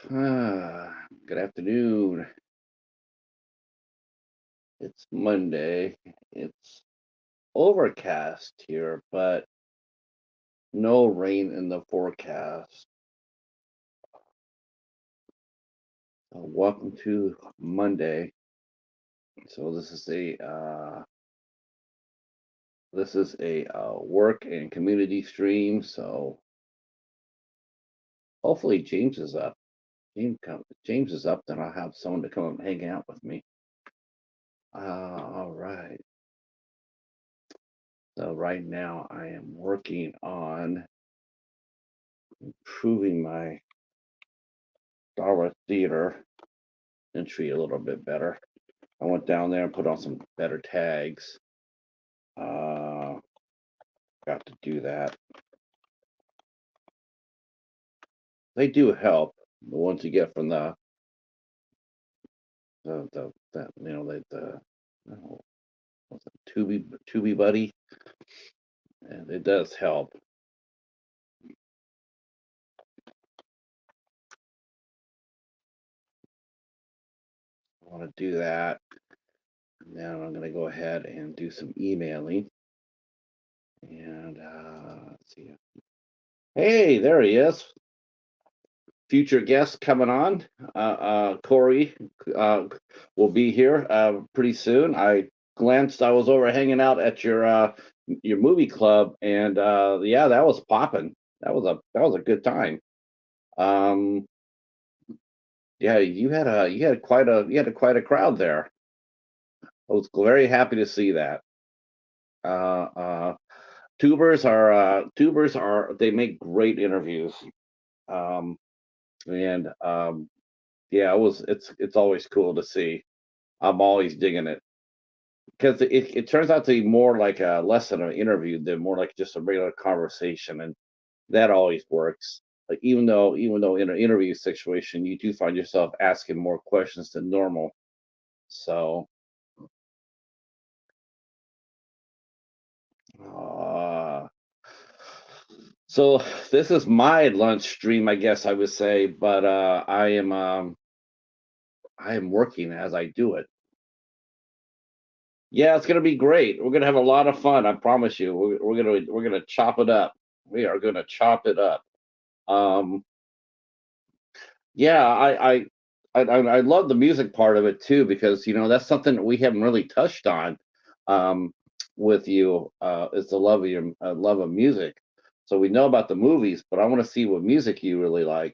Good afternoon. It's Monday. It's overcast here, but no rain in the forecast. Welcome to Monday. So this is a work and community stream. So hopefully James is up. James is up, then I'll have someone to come and hang out with me. All right. So right now I am working on improving my Star Wars theater entry a little bit better. I went down there and put on some better tags. Uh, got to do that. They do help. The ones you get from the what's it, Tubi Buddy, and it does help. I want to do that. Now I'm going to go ahead and do some emailing. And let's see. Hey, there he is. Future guest coming on. Corey uh, will be here pretty soon. I glanced. I was over hanging out at your movie club, and yeah, that was popping. That was a good time. Um, yeah, you had quite a crowd there. I was very happy to see that. Uh, uh, tubers are they make great interviews. Um, and yeah, it's always cool to see. I'm always digging it because it turns out to be more like a less than an interview than more like just a regular conversation, and that always works. Like even though in an interview situation you do find yourself asking more questions than normal. So uh, so this is my lunch stream, I guess I would say, but I am working as I do it. Yeah, it's gonna be great. We're gonna have a lot of fun. I promise you. We're gonna chop it up. We are gonna chop it up. Um, yeah, I love the music part of it too because that's something that we haven't really touched on um, with you. Is the love of your love of music. So we know about the movies, but I want to see what music you really like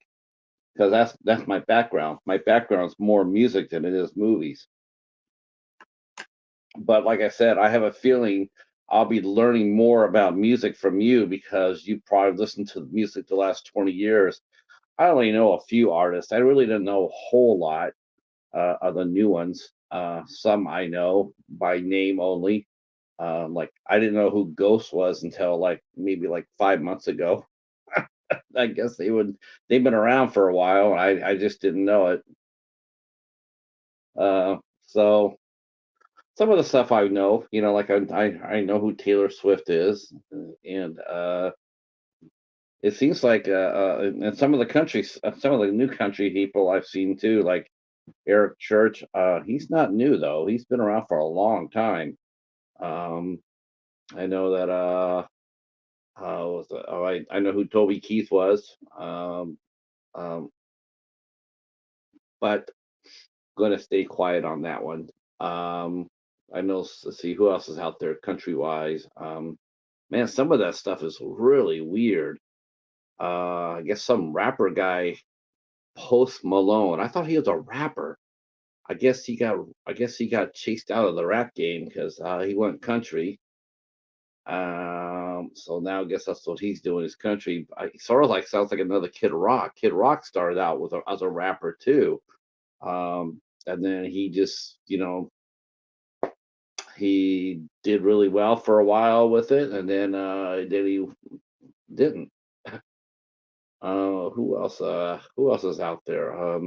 because that's my background. My background is more music than it is movies. But like I said, I have a feeling I'll be learning more about music from you because you probably listened to music the last 20 years. I only know a few artists. I really didn't know a whole lot of the new ones. Some I know by name only. Like I didn't know who Ghost was until like maybe like 5 months ago. I guess they've been around for a while. I just didn't know it. So some of the stuff I know, like I know who Taylor Swift is, and it seems like and some of the new country people I've seen too, like Eric Church. He's not new though; he's been around for a long time. Um, I know that. I know who Toby Keith was. Um, but gonna stay quiet on that one. Um, I know. Let's see who else is out there country wise. Man, some of that stuff is really weird. I guess some rapper guy, Post Malone. I thought he was a rapper. I guess he got chased out of the rap game because he went country. So now I guess that's what he's doing is country. Sort of like sounds like another Kid Rock. Kid Rock started out as a rapper too, and then he just he did really well for a while with it, and then he didn't. Who else is out there?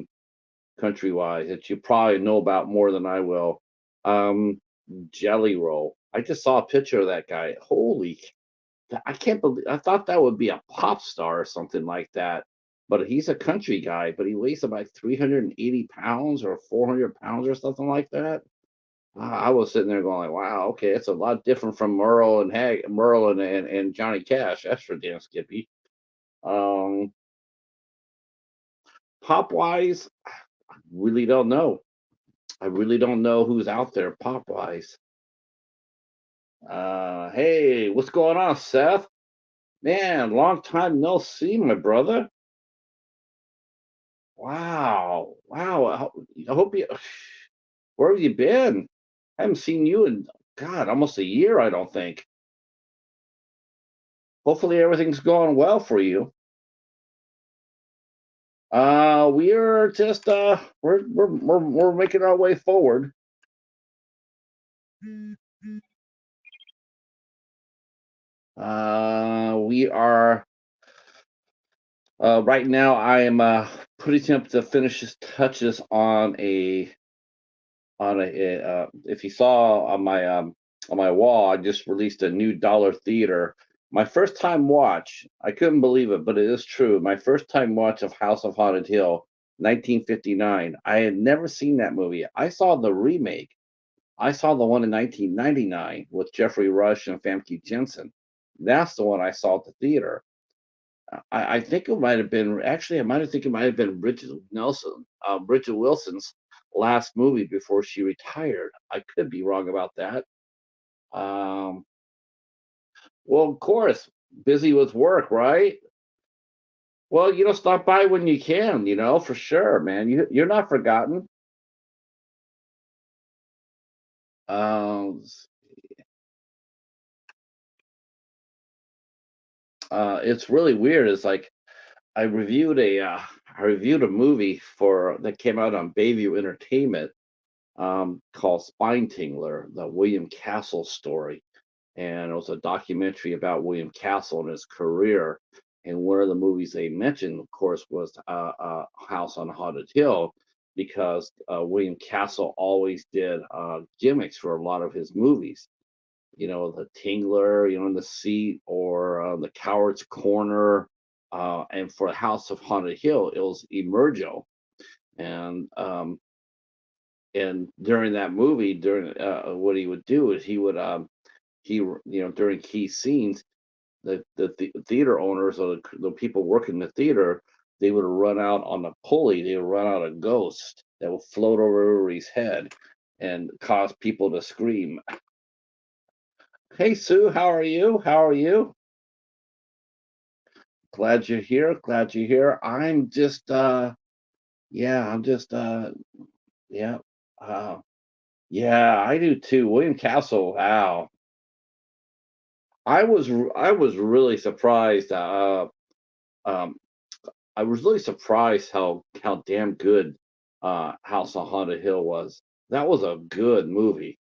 Country wise that you probably know about more than I will. Um, Jelly Roll. I just saw a picture of that guy. Holy, I can't believe. I thought that would be a pop star or something like that. but he's a country guy, but he weighs about 380 pounds or 400 pounds or something like that. I was sitting there going like, wow, okay, it's a lot different from Merle and Johnny Cash. That's for damn Skippy. Um, Pop wise, really don't know. I really don't know who's out there pop wise. Hey, what's going on, Seth? Man, long time no see, my brother. Wow, wow. I hope you. Where have you been? I haven't seen you in God almost a year. I don't think. Hopefully everything's going well for you. We are just we're making our way forward. We are right now. I am putting up the finishes touches if you saw on my wall, I just released a new dollar theater. My first time watch, I couldn't believe it, but it is true. My first time watch of House of Haunted Hill, 1959. I had never seen that movie. I saw the remake. I saw the one in 1999 with Jeffrey Rush and Famke Jensen. That's the one I saw at the theater. I think it might have been actually. I might have think it might have been Bridget Wilson's last movie before she retired. I could be wrong about that. Um, well, of course, busy with work, right? Well, stop by when you can. For sure, man. You're not forgotten. Um, it's really weird. It's like I reviewed a movie for that came out on Bayview Entertainment called Spine Tingler, the William Castle story. And it was a documentary about William Castle and his career. And one of the movies they mentioned, of course, was House on Haunted Hill, because William Castle always did gimmicks for a lot of his movies. The Tingler, in the seat, or the Coward's Corner. And for House of Haunted Hill, it was Emergo. And during that movie, during what he would do is during key scenes, the theater owners or the people working the theater, they would run out on a pulley. They would run out a ghost that would float over everybody's head and cause people to scream. Hey Sue, how are you? How are you? Glad you're here. Glad you're here. I'm just yeah, I'm just yeah. Uh yeah, I do too. William Castle, wow. I was really surprised. Um, I was really surprised how damn good House on Haunted Hill was. That was a good movie.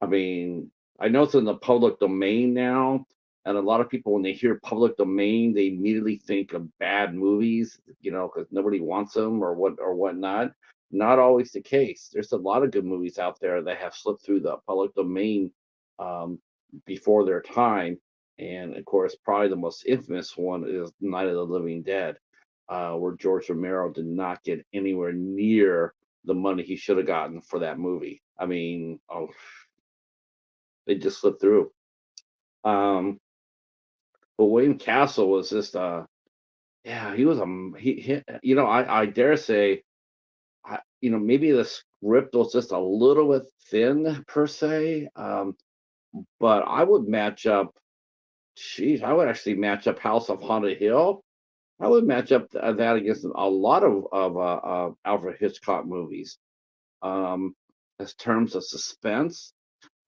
I mean, I know it's in the public domain now, and a lot of people when they hear public domain, they immediately think of bad movies, because nobody wants them or whatnot. Not always the case. There's a lot of good movies out there that have slipped through the public domain um, before their time, and of course, probably the most infamous one is Night of the Living Dead, where George Romero did not get anywhere near the money he should have gotten for that movie. I mean, oh, they just slipped through. Um, but William Castle was just yeah, he was I dare say maybe the script was just a little bit thin per se. But I would match up. Geez, I would actually match up House of Haunted Hill. I would match up that against a lot of Alfred Hitchcock movies. Um, as terms of suspense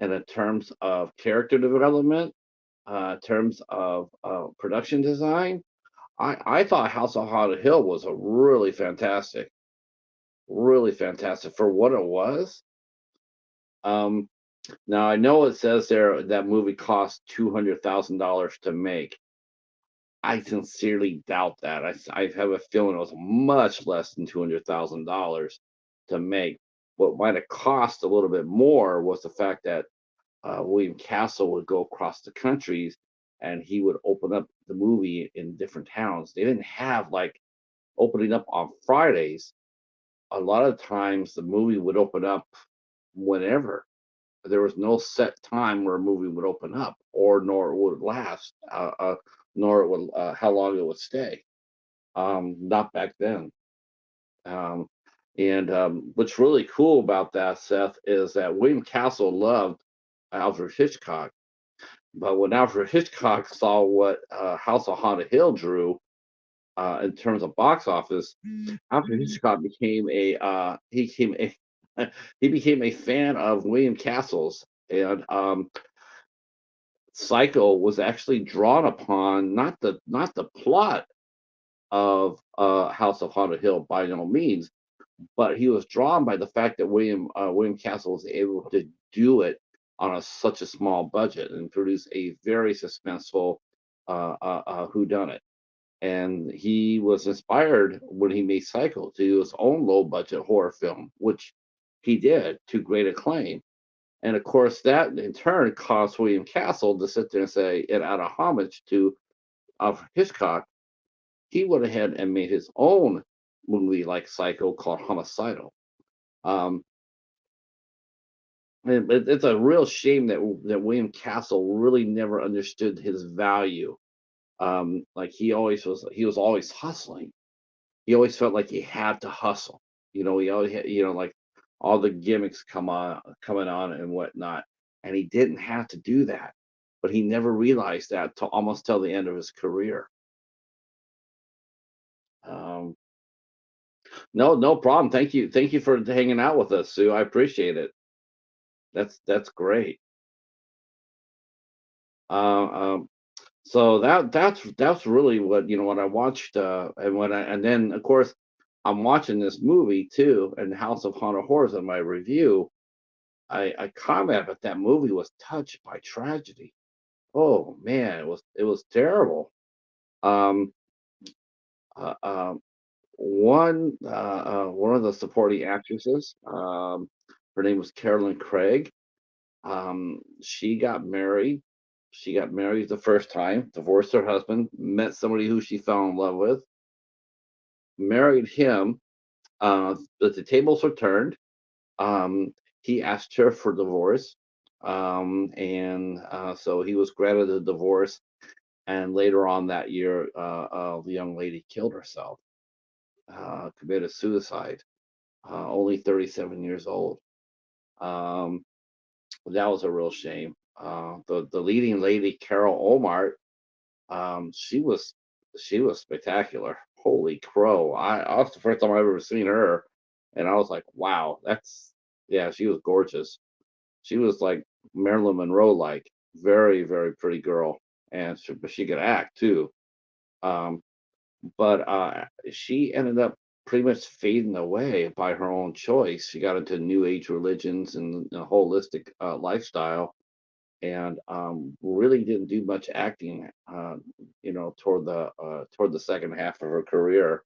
and in terms of character development, terms of production design, I thought House of Haunted Hill was a really fantastic for what it was. Um, Now I know it says there that movie cost $200,000 to make. I sincerely doubt that. I have a feeling it was much less than $200,000 to make. What might have cost a little bit more was the fact that William Castle would go across the countries and he would open up the movie in different towns. They didn't have like opening up on Fridays. A lot of times the movie would open up whenever. There was no set time where a movie would open up, or nor it would last, nor it would how long it would stay. Not back then. Um, and what's really cool about that, Seth, is that William Castle loved Alfred Hitchcock. But when Alfred Hitchcock saw what House of Haunted Hill drew in terms of box office, Alfred Hitchcock became a he became a fan of William Castle's, and Psycho was actually drawn upon not the plot of House of Haunted Hill by no means, but he was drawn by the fact that William Castle was able to do it on such a small budget and produce a very suspenseful whodunit. And he was inspired when he made Psycho to do his own low budget horror film, which he did to great acclaim. And of course, that in turn caused William Castle to sit there and say, and out of homage to Alfred Hitchcock, he went ahead and made his own movie like Psycho called Homicidal. Um, and it's a real shame that William Castle really never understood his value. Like he was always hustling. He always felt like he had to hustle. He always had, like all the gimmicks coming on and whatnot, and he didn't have to do that. But he never realized that till almost till the end of his career. Um, no, no problem. Thank you for hanging out with us, Sue. I appreciate it. That's great. Uh, um, so that's really what I watched, and then of course I'm watching this movie too, and House of Haunted Horrors in my review. I comment that that movie was touched by tragedy. Oh man, it was terrible. Um, uh, um, one of the supporting actresses, her name was Carolyn Craig. She got married. She got married the first time, divorced her husband, met somebody who she fell in love with, married him. But the tables were turned. Um, he asked her for divorce, and so he was granted a divorce. And later on that year, the young lady killed herself, committed suicide, only 37 years old. Um, that was a real shame. The leading lady, Carol Omart, she was spectacular. Holy crow! That's the first time I've ever seen her, and I was like, wow, yeah, she was gorgeous. She was like Marilyn Monroe, like very very pretty girl, and but she could act too. Um, but she ended up pretty much fading away by her own choice. She got into New Age religions and a holistic lifestyle, and really didn't do much acting, toward the second half of her career.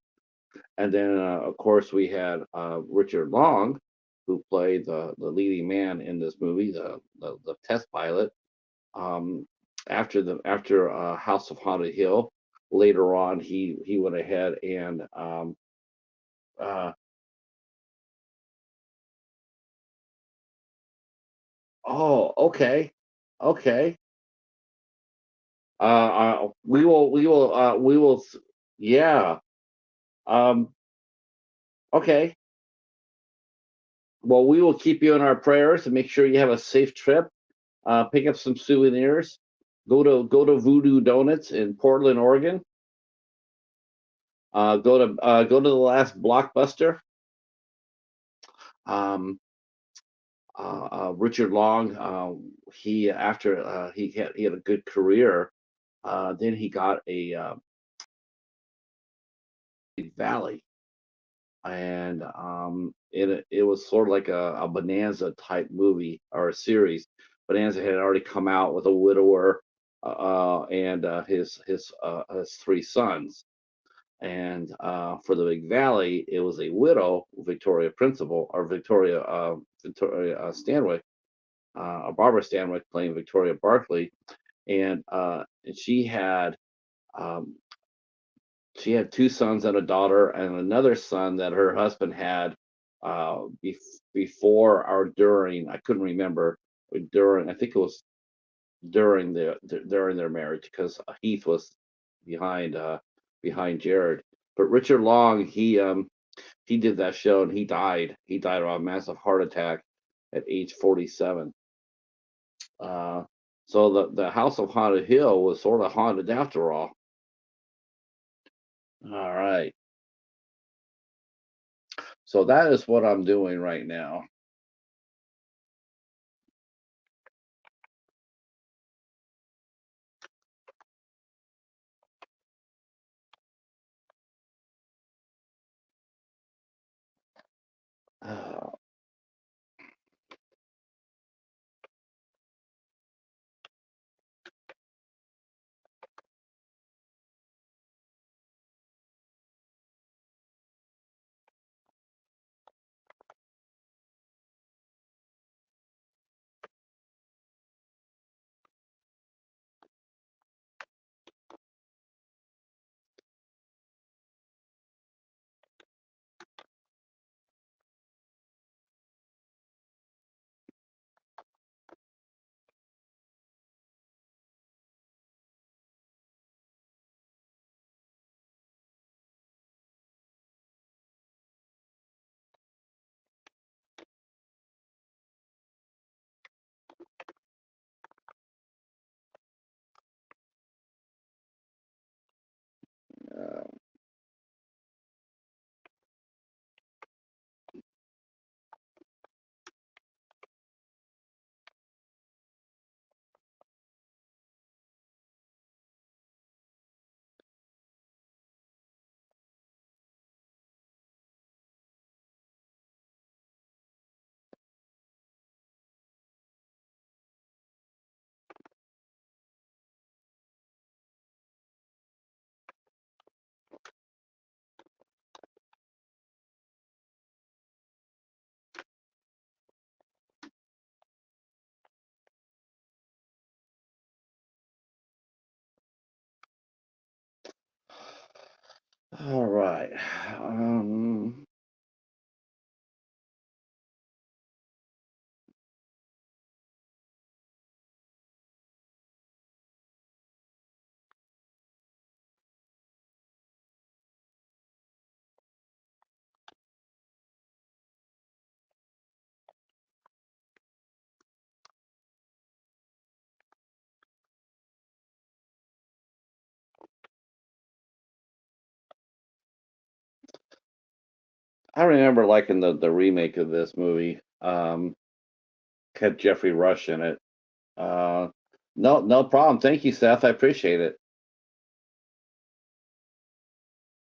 And then, of course, we had Richard Long, who played the leading man in this movie, the test pilot. Um, after House of Haunted Hill, later on, he went ahead and uh, oh, okay, okay. Yeah. Um, okay. Well, we will keep you in our prayers and make sure you have a safe trip. Pick up some souvenirs. Go to Voodoo Donuts in Portland, Oregon. Go to the last Blockbuster. Um, Richard Long. He after he had a good career. Then he got a Valley, and it was sort of like a Bonanza type movie or a series. Bonanza had already come out with a widower and his three sons, and for the Big Valley, it was a widow, Victoria Principal or Victoria Stanwyck, Barbara Stanwyck playing Victoria Barkley, and um, she had two sons and a daughter, and another son that her husband had before or during. I couldn't remember during. I think it was during their marriage because Heath was behind behind Jared. But Richard Long, he did that show and he died. He died of a massive heart attack at age 47. Uh, so the House of Haunted Hill was sort of haunted after all. All right. So that is what I'm doing right now. Uh, uh, all right. Um, I remember liking the remake of this movie. Had Jeffrey Rush in it. Uh, no problem. Thank you, Seth. I appreciate it.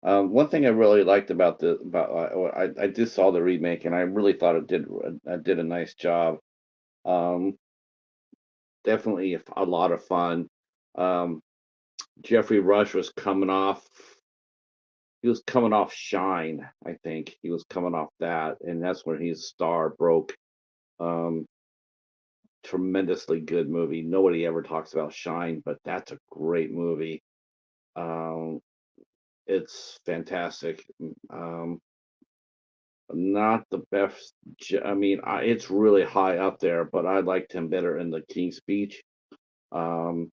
One thing I really liked about the about I just saw the remake and I really thought it did a nice job. Um, Definitely a lot of fun. Um, Jeffrey Rush was coming off. He was coming off Shine, I think. He was coming off that, and that's when his star broke. Um, Tremendously good movie. Nobody ever talks about Shine, but that's a great movie. Um, it's fantastic. Um, Not the best. I mean, it's really high up there, but I liked him better in the King's Speech. Um,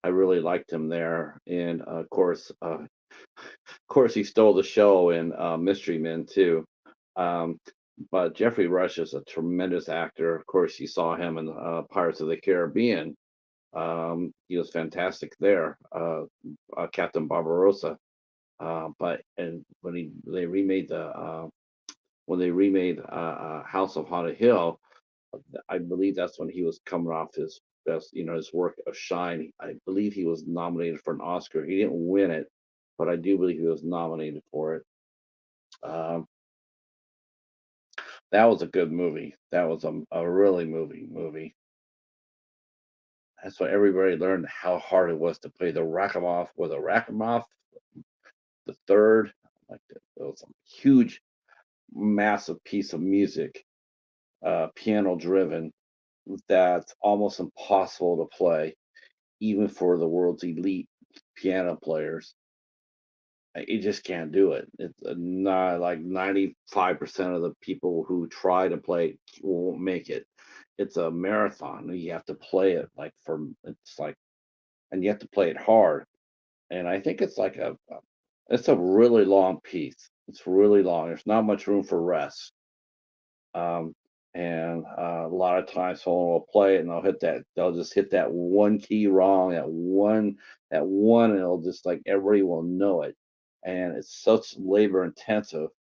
I really liked him there, and of course, he stole the show in Mystery Men too. Um, but Jeffrey Rush is a tremendous actor. Of course, you saw him in Pirates of the Caribbean. He was fantastic there, Captain Barbarossa. But and when they remade House of Haunted Hill, I believe that's when he was coming off his best, his work of Shine. I believe he was nominated for an Oscar. He didn't win it, but I do believe he was nominated for it. Um, that was a good movie. That was a really movie. That's why everybody learned how hard it was to play the Rachmaninoff with a Rachmaninoff, the third. Like it was a huge, massive piece of music, piano driven, that's almost impossible to play. even for the world's elite piano players. You just can't do it. It's not like 95% of the people who try to play won't make it. It's a marathon. You have to play it like it's like, and you have to play it hard. And I think it's like it's a really long piece. It's really long. There's not much room for rest. Um, and a lot of times someone will play it and they'll just hit that one key wrong, that one, and it'll just like everybody will know it. And it's such labor intensive.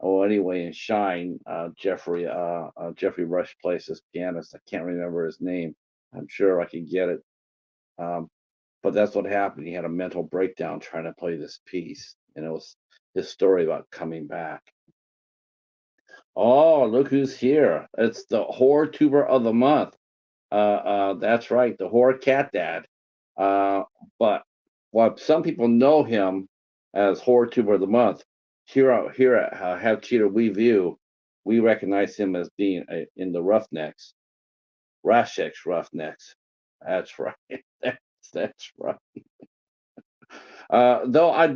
Oh, anyway, in Shine, Jeffrey Rush plays this pianist. I can't remember his name. I'm sure I could get it. Um, but that's what happened. He had a mental breakdown trying to play this piece, and it was his story about coming back. Oh, look who's here. It's the horror tuber of the month. That's right, the horror cat dad. Uh, but while some people know him as horror tuber of the month, here at Have Cheetah We View, we recognize him as being in the Roughnecks, Rashek's Roughnecks. That's right. That's right. Though I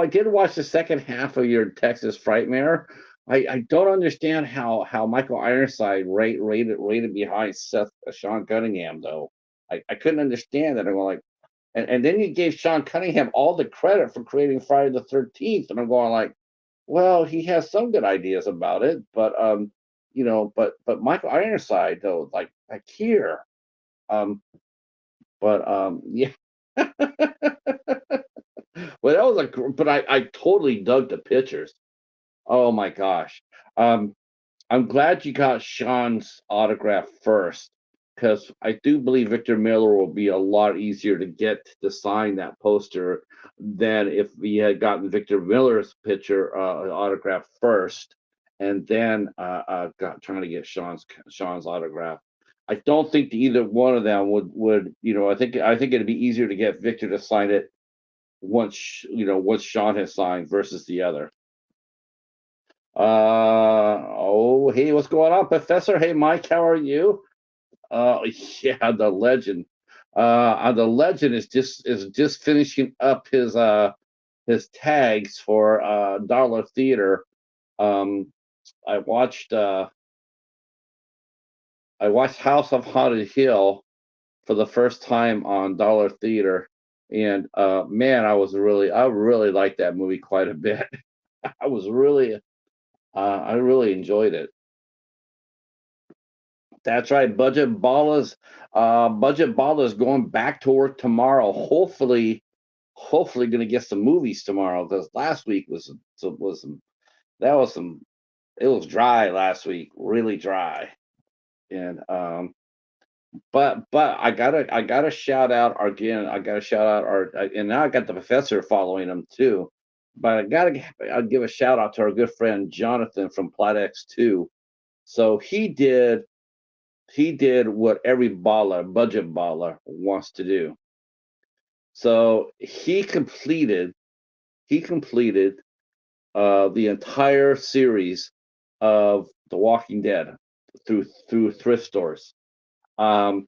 did watch the second half of your Texas Frightmare. I don't understand how Michael Ironside rated behind Sean Cunningham though. I couldn't understand that. I'm going like, and then you gave Sean Cunningham all the credit for creating Friday the 13th, and I'm going like, well, he has some good ideas about it, but but Michael Ironside though, like here, um, but yeah. Well, that was but I totally dug the pictures. Oh my gosh. Um, I'm glad you got Sean's autograph first, because I do believe Victor Miller will be a lot easier to get to sign that poster than if we had gotten Victor Miller's picture autograph first, and then got trying to get Sean's autograph. I don't think either one of them would I think it'd be easier to get Victor to sign it once Sean has signed versus the other. Oh, hey, what's going on, Professor? Hey, Mike, how are you? Yeah, the legend. The legend is just finishing up his tags for Dollar Theater. Um, I watched uh I watched House of Haunted Hill for the first time on Dollar Theater, and man, I really liked that movie quite a bit. I was really I really enjoyed it. That's right. Budget Ballers going back to work tomorrow. Hopefully going to get some movies tomorrow, because last week was some that was some it was dry last week, really dry. And but I gotta shout out again. I gotta shout out and now I got the professor following him too. But I'll give a shout out to our good friend Jonathan from Platex 2. So he did what every budget baller wants to do. So he completed the entire series of The Walking Dead through thrift stores. Um,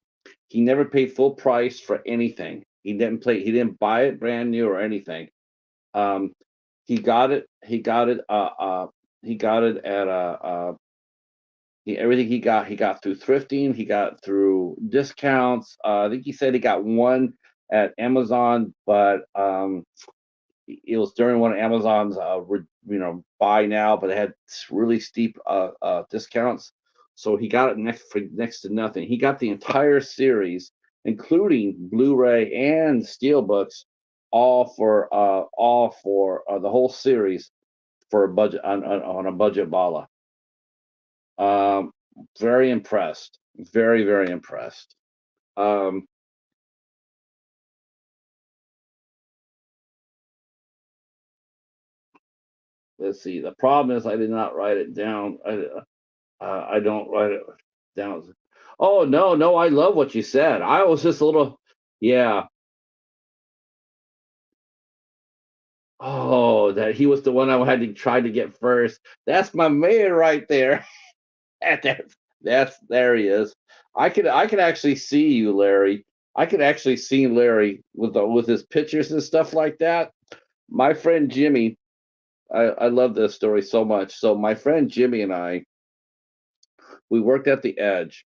he never paid full price for anything. He didn't buy it brand new or anything. Um, he got it. He got it at everything he got through thrifting. He got through discounts. I think he said he got one at Amazon, but it was during one of Amazon's buy now, but it had really steep discounts. So he got it for next to nothing. He got the entire series, including Blu-ray and steelbooks, all for the whole series for a budget on a budget bala. Um, very impressed. Very, very impressed. Um, let's see. The problem is I did not write it down. I don't write it down. Oh no, no, I love what you said. I was just a little, yeah. Oh, that he was the one I had to try to get first. That's my man right there. that's that's there he is. I could actually see you, Larry. I could actually see Larry with his pictures and stuff like that. My friend Jimmy, I love this story so much. So my friend Jimmy and I, we worked at the Edge,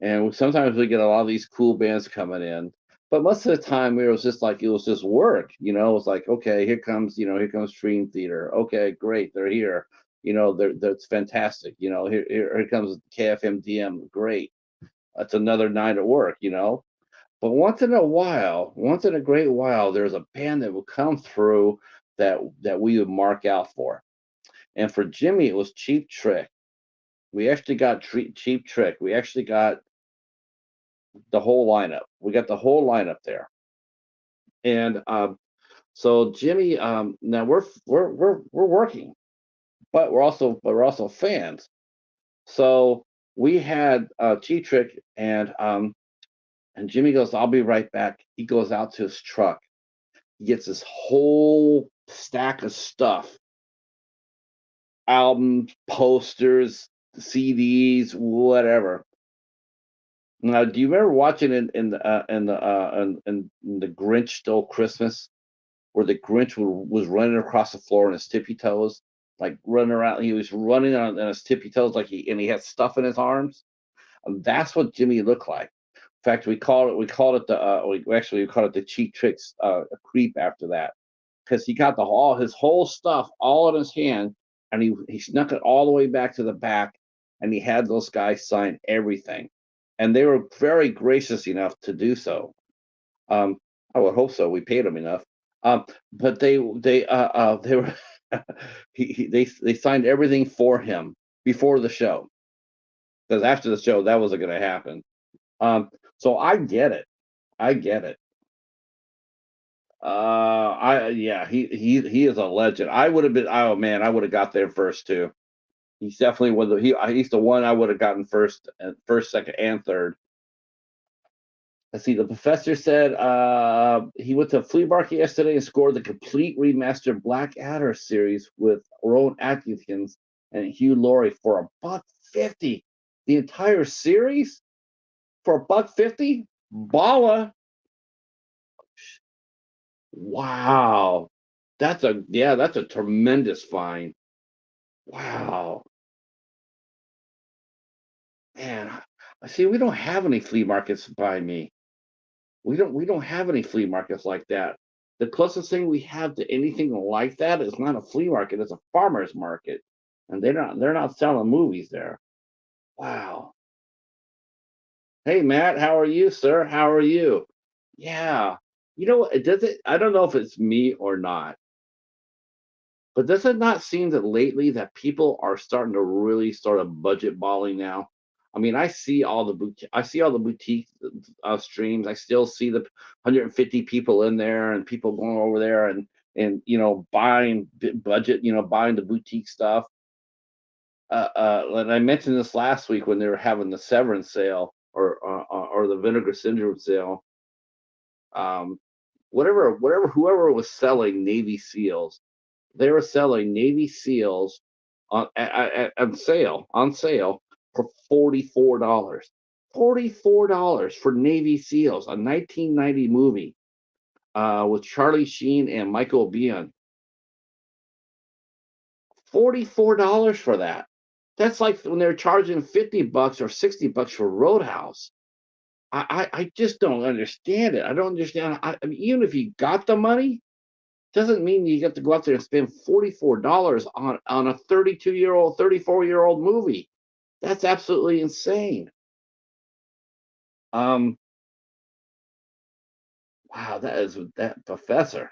and sometimes we get a lot of these cool bands coming in. But most of the time, it was just like it was just work. It was like, okay, here comes Dream Theater. Okay, great, they're here. That's fantastic. Here comes KFMDM. Great, that's another night at work. But once in a great while, there's a band that will come through that we would mark out for. And for Jimmy, it was Cheap Trick. We actually got Cheap Trick. We actually got the whole lineup. We got the whole lineup there. And so Jimmy, now we're working, but we're also fans. So we had Cheap Trick, and Jimmy goes, "I'll be right back." He goes out to his truck. He gets this whole stack of stuff, albums, posters, CDs, whatever. Now, do you remember watching in the Grinch Stole Christmas, where the Grinch was running across the floor on his tippy toes, like running around? He was running on his tippy toes, he had stuff in his arms. And that's what Jimmy looked like. In fact, we called it we called it the Cheap Tricks creep after that, because he got all his whole stuff all in his hand, and he snuck it all the way back to the back, and he had those guys sign everything, and they were very gracious enough to do so. Um, I would hope so. We paid them enough. But they were they signed everything for him before the show, because after the show that wasn't going to happen. So I get it. I get it. I Yeah, he is a legend. I would have been. Oh man, I would have got there first too. He's definitely one of the he's the one I would have gotten first, second, and third. Let's see. The professor said he went to a flea market yesterday and scored the complete remastered Black Adder series with Rowan Atkinson and Hugh Laurie for $1.50. The entire series for $1.50. Bala. Wow. That's a tremendous find. Wow. Man, I see we don't have any flea markets by me. We don't have any flea markets like that. The closest thing we have to anything like that is not a flea market, it's a farmer's market. And they're not selling movies there. Wow. Hey Matt, how are you, sir? How are you? Yeah. It does it I don't know if it's me or not, but does it not seem that lately that people are starting to really start a budget balling now? I mean, I see all the boutique streams. I still see the 150 people in there and people going over there and buying budget, buying the boutique stuff. And I mentioned this last week when they were having the Severance sale or the Vinegar Syndrome sale. Um, whatever whoever was selling Navy SEALs, they were selling Navy SEALs on sale for $44. $44 for Navy SEALs, a 1990 movie with Charlie Sheen and Michael Biehn. $44 for that. That's like when they're charging $50 or $60 for Roadhouse. I just don't understand it. I don't understand. I mean, even if you got the money, doesn't mean you get to go out there and spend $44 on a 32-year-old, 34-year-old movie. That's absolutely insane. Um, wow, that professor.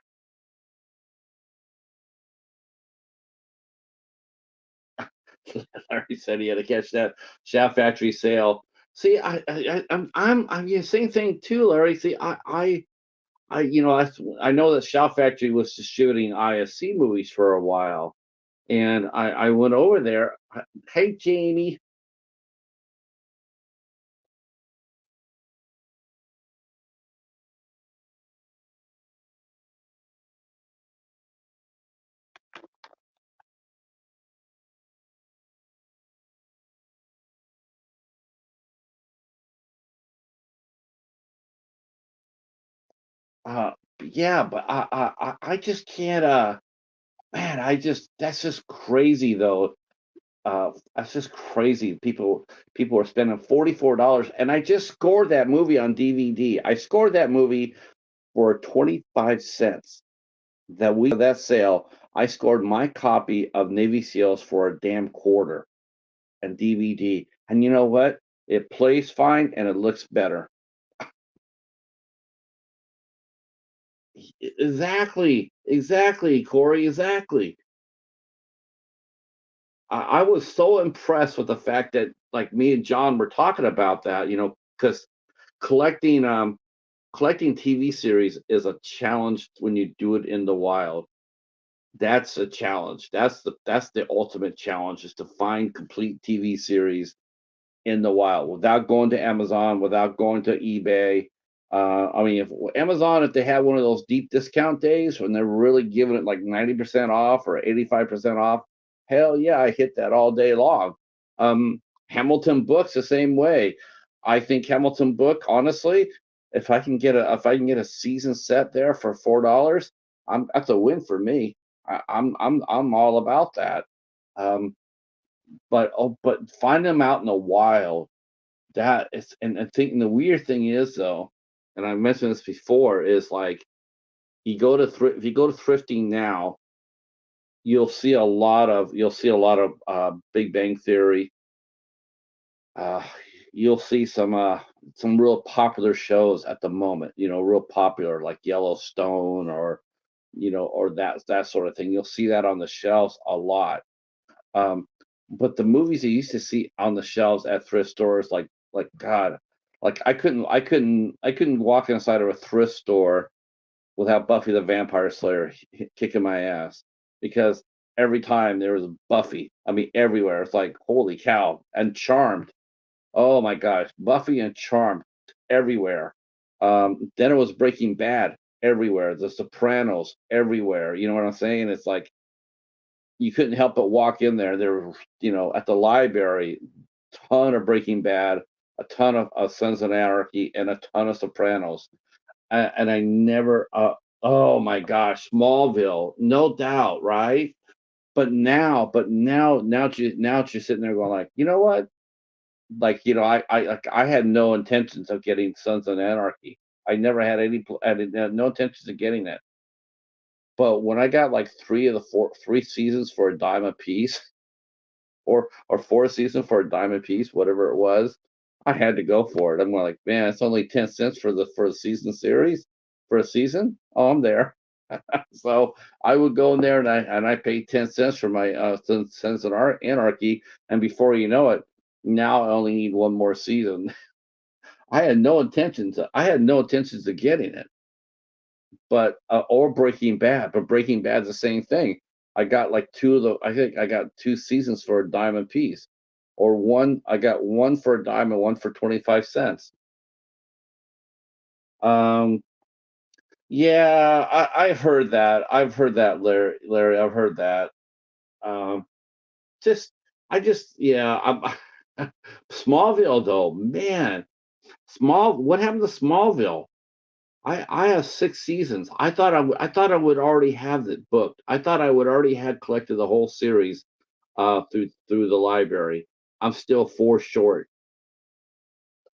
Larry said he had to catch that Shaft Factory sale. See, I'm the same thing too, Larry. See, I know that Shout Factory was distributing ISC movies for a while, and I went over there. Hey, Jamie. Uh, yeah, but I just can't. Man, that's just crazy though. That's just crazy. People are spending $44, and I just scored that movie on DVD. I scored that movie for 25 cents. That week of that sale, I scored my copy of Navy SEALs for a damn quarter and DVD. And you know what? It plays fine and it looks better. Exactly, exactly, Corey, exactly. I was so impressed with the fact that like me and John were talking about that, because collecting collecting TV series is a challenge when you do it in the wild. That's a challenge. That's the ultimate challenge is to find complete TV series in the wild without going to Amazon, without going to eBay. I mean, if Amazon, if they have one of those deep discount days when they're really giving it like 90% off or 85% off, hell yeah, I hit that all day long. Hamilton Books the same way. I think Hamilton Book, honestly, if I can get a season set there for $4, that's a win for me. I'm all about that. Um, but find them out in the wild that is, and thinking the weird thing is though, and I mentioned this before, is like if you go to thrifting now, you'll see a lot of Big Bang Theory. Uh, you'll see some real popular shows at the moment. Real popular like Yellowstone or that sort of thing. You'll see that on the shelves a lot. Um, but the movies you used to see on the shelves at thrift stores, like God, like I couldn't walk inside of a thrift store without Buffy the Vampire Slayer kicking my ass because every time there was Buffy, I mean everywhere. It's like holy cow, and Charmed. Oh my gosh, Buffy and Charmed everywhere. Then it was Breaking Bad everywhere. The Sopranos everywhere. You know what I'm saying? It's like you couldn't help but walk in there. There were, at the library, ton of Breaking Bad, a ton of Sons of Anarchy, and a ton of Sopranos. And I never, oh my gosh, Smallville, no doubt, right? Now she's sitting there going like, you know what? Like, I had no intentions of getting Sons of Anarchy. I never had had no intentions of getting it. But when I got like three seasons for a dime a piece, or four seasons for a dime a piece, whatever it was. I had to go for it. I'm like, man, it's only 10 cents for the season series for a season. Oh, I'm there. So I would go in there and I paid 10 cents for my Sons of Anarchy, and before you know it, now I only need one more season. I had no intentions of getting it, but or Breaking Bad, but Breaking Bad's the same thing. I think I got two seasons for a dime a piece, or one. I got one for a dime and one for 25 cents. Um, yeah, I've heard that. I've heard that, Larry. I've heard that. Um, just, yeah. Smallville, though, man. What happened to Smallville? I have 6 seasons. I thought I would already have it booked. I thought I would already had collected the whole series, through the library. I'm still 4 short.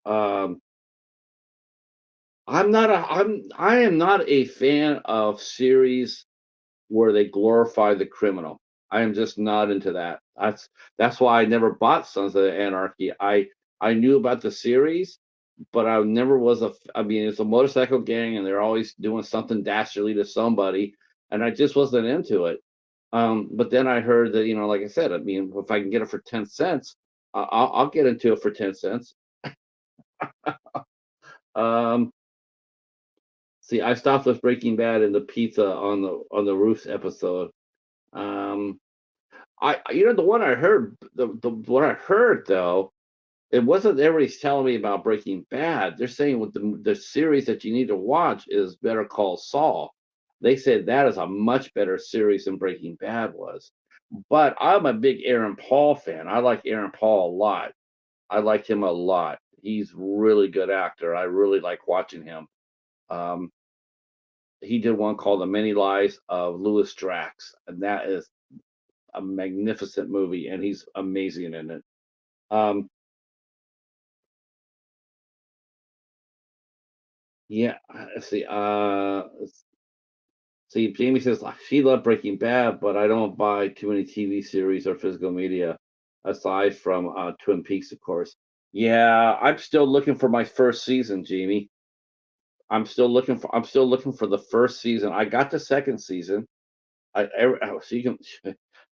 Um, I am not a fan of series where they glorify the criminal. I am just not into that. That's why I never bought Sons of Anarchy. I knew about the series, but I never was I mean, it's a motorcycle gang, and they're always doing something dastardly to somebody, and I just wasn't into it. But then I heard that, like I said, I mean, if I can get it for 10 cents, I'll get into it for 10 cents. Um, see, I stopped with Breaking Bad and the pizza on the roofs episode. Um, the one I heard, the what I heard though, it wasn't everybody's telling me about Breaking Bad. They're saying what the series that you need to watch is Better Call Saul. They said that is a much better series than Breaking Bad was. But I'm a big Aaron Paul fan. I like Aaron Paul a lot. I like him a lot. He's really good actor. I really like watching him. Um, he did one called The Many Lives of Louis Drax, and that is a magnificent movie, and he's amazing in it. Um, yeah, let's see. See, Jamie says she loved Breaking Bad, but I don't buy too many TV series or physical media aside from Twin Peaks, of course. Yeah, I'm still looking for my first season, Jamie. I'm still looking for the first season. I got the second season. So you can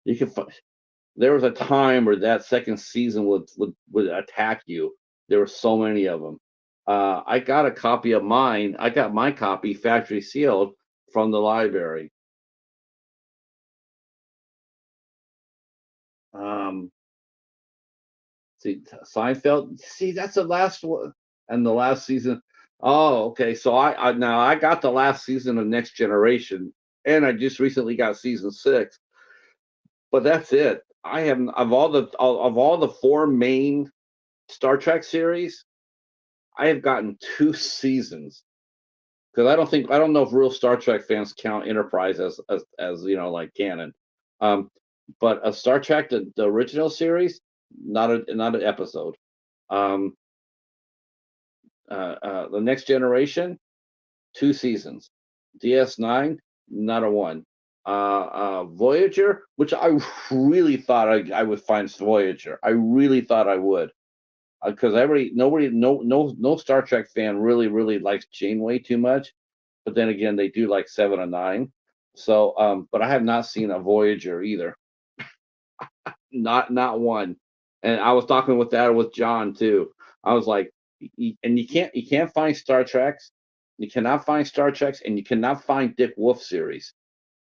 you can there was a time where that second season would attack you. There were so many of them. I got a copy of mine. I got my copy factory sealed from the library. Um, See, Seinfeld. See, that's the last one, and the last season. Oh, okay. So I now I got the last season of Next Generation, and I just recently got season 6. But that's it. I haven't of all the four main Star Trek series. I have gotten 2 seasons because I don't know if real Star Trek fans count Enterprise as like canon. Um, but a Star Trek the original series, not an episode. Um, the Next Generation, 2 seasons. DS9, not a one. Voyager, which I really thought I would find Voyager. I really thought I would because no Star Trek fan really likes Janeway too much. But then again, they do like 7 and 9. So, but I have not seen a Voyager either. Not one. And I was talking with that with John too. I was like, and you can't find Star Treks. You cannot find Star Treks, and you cannot find Dick Wolf series.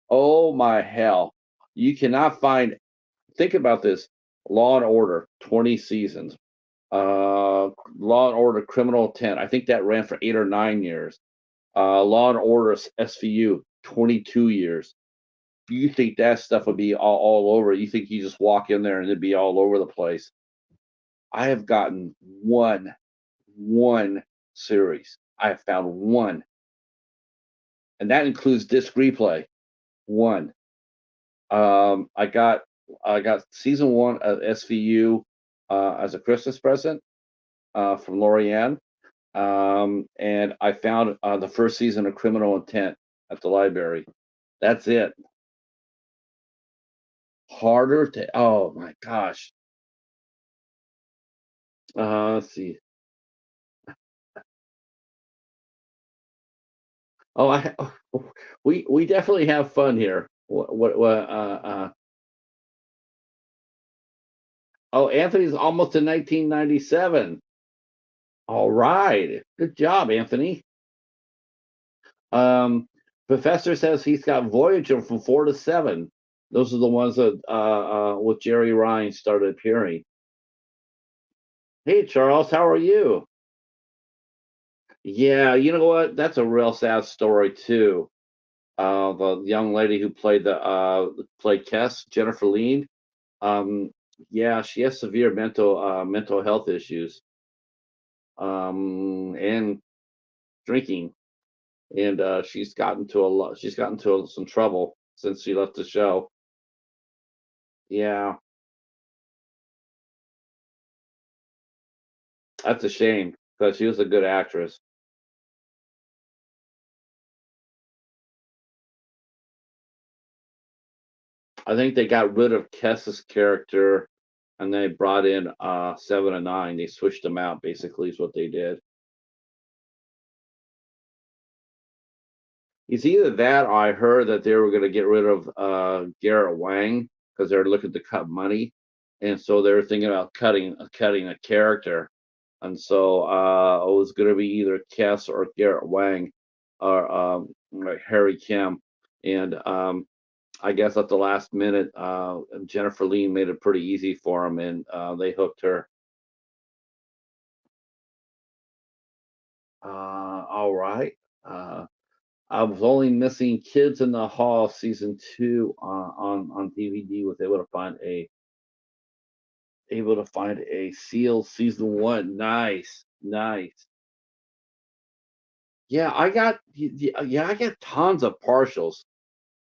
Oh my hell! You cannot find. Think about this: Law and Order, 20 seasons. Law and Order Criminal Intent. I think that ran for 8 or 9 years. Law and Order SVU, 22 years. You think that stuff would be all over? You think you just walk in there and it'd be all over the place? I have gotten one series. I have found one, and that includes disc replay. One. I got season 1 of SVU as a Christmas present from Lorianne, and I found the first season of Criminal Intent at the library. That's it. Harder to. Oh my gosh. Let's see. Oh, we definitely have fun here. Oh, Anthony's almost to 1997. All right, good job, Anthony. Um, Professor says he's got Voyager from 4 to 7. Those are the ones that with Jerry Ryan started appearing. Hey, Charles, how are you? Yeah, you know what? That's a real sad story too. The young lady who played Kess, Jennifer Lean. Um, yeah, she has severe mental health issues, and drinking, and She's gotten to some trouble since she left the show. Yeah, that's a shame because she was a good actress. I think they got rid of Kess's character, and they brought in 7 and 9. They switched them out. Basically, is what they did. It's either that or I heard that they were going to get rid of Garrett Wang because they're looking to cut money, and so they're thinking about cutting a character, and so it was going to be either Kess or Garrett Wang or like Harry Kim, and I guess at the last minute, Jennifer Lee made it pretty easy for him, and they hooked her. All right. Uh, I was only missing Kids in the Hall season 2 on DVD. Was able to find a sealed season 1. Nice, nice. Yeah, I got tons of partials.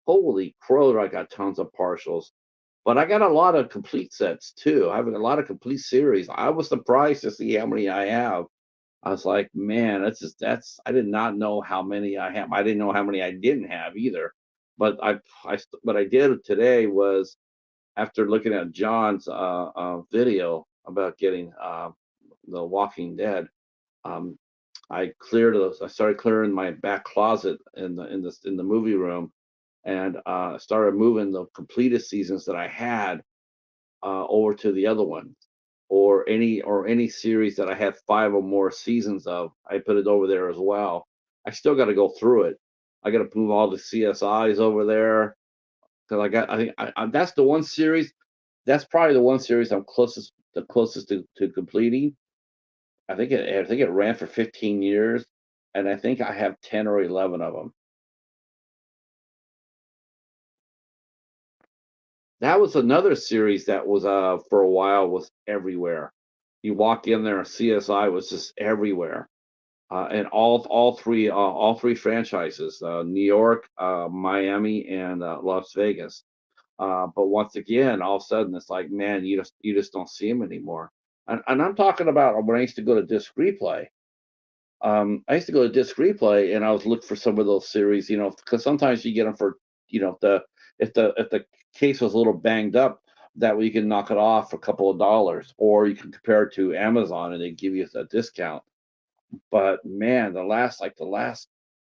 Holy crow, I got tons of partials. But I got a lot of complete sets too. I have a lot of complete series. I was surprised to see how many I have. I was like, man, that's I did not know how many I have. I didn't know how many I didn't have either. But what I did today was after looking at John's video about getting The Walking Dead. Um, I started clearing my back closet in the movie room, and started moving the completed seasons that I had over to the other one, or any series that I had 5 or more seasons of. I put it over there as well. I still got to go through it. I got to move all the CSIs over there because I think that's the one series. That's probably the one series the closest to completing. I think it ran for 15 years, and I think I have 10 or 11 of them. That was another series that was for a while was everywhere. You walk in there, CSI was just everywhere. And all three franchises, New York, Miami, and Las Vegas. But once again, all of a sudden, it's like, man, you just don't see them anymore. And I'm talking about when I used to go to Disc Replay. I used to go to Disc Replay, and I was look for some of those series, because sometimes you get them for, if the case was a little banged up, that way you can knock it off for a couple of dollars, or you can compare it to Amazon and they give you a discount. But man, the last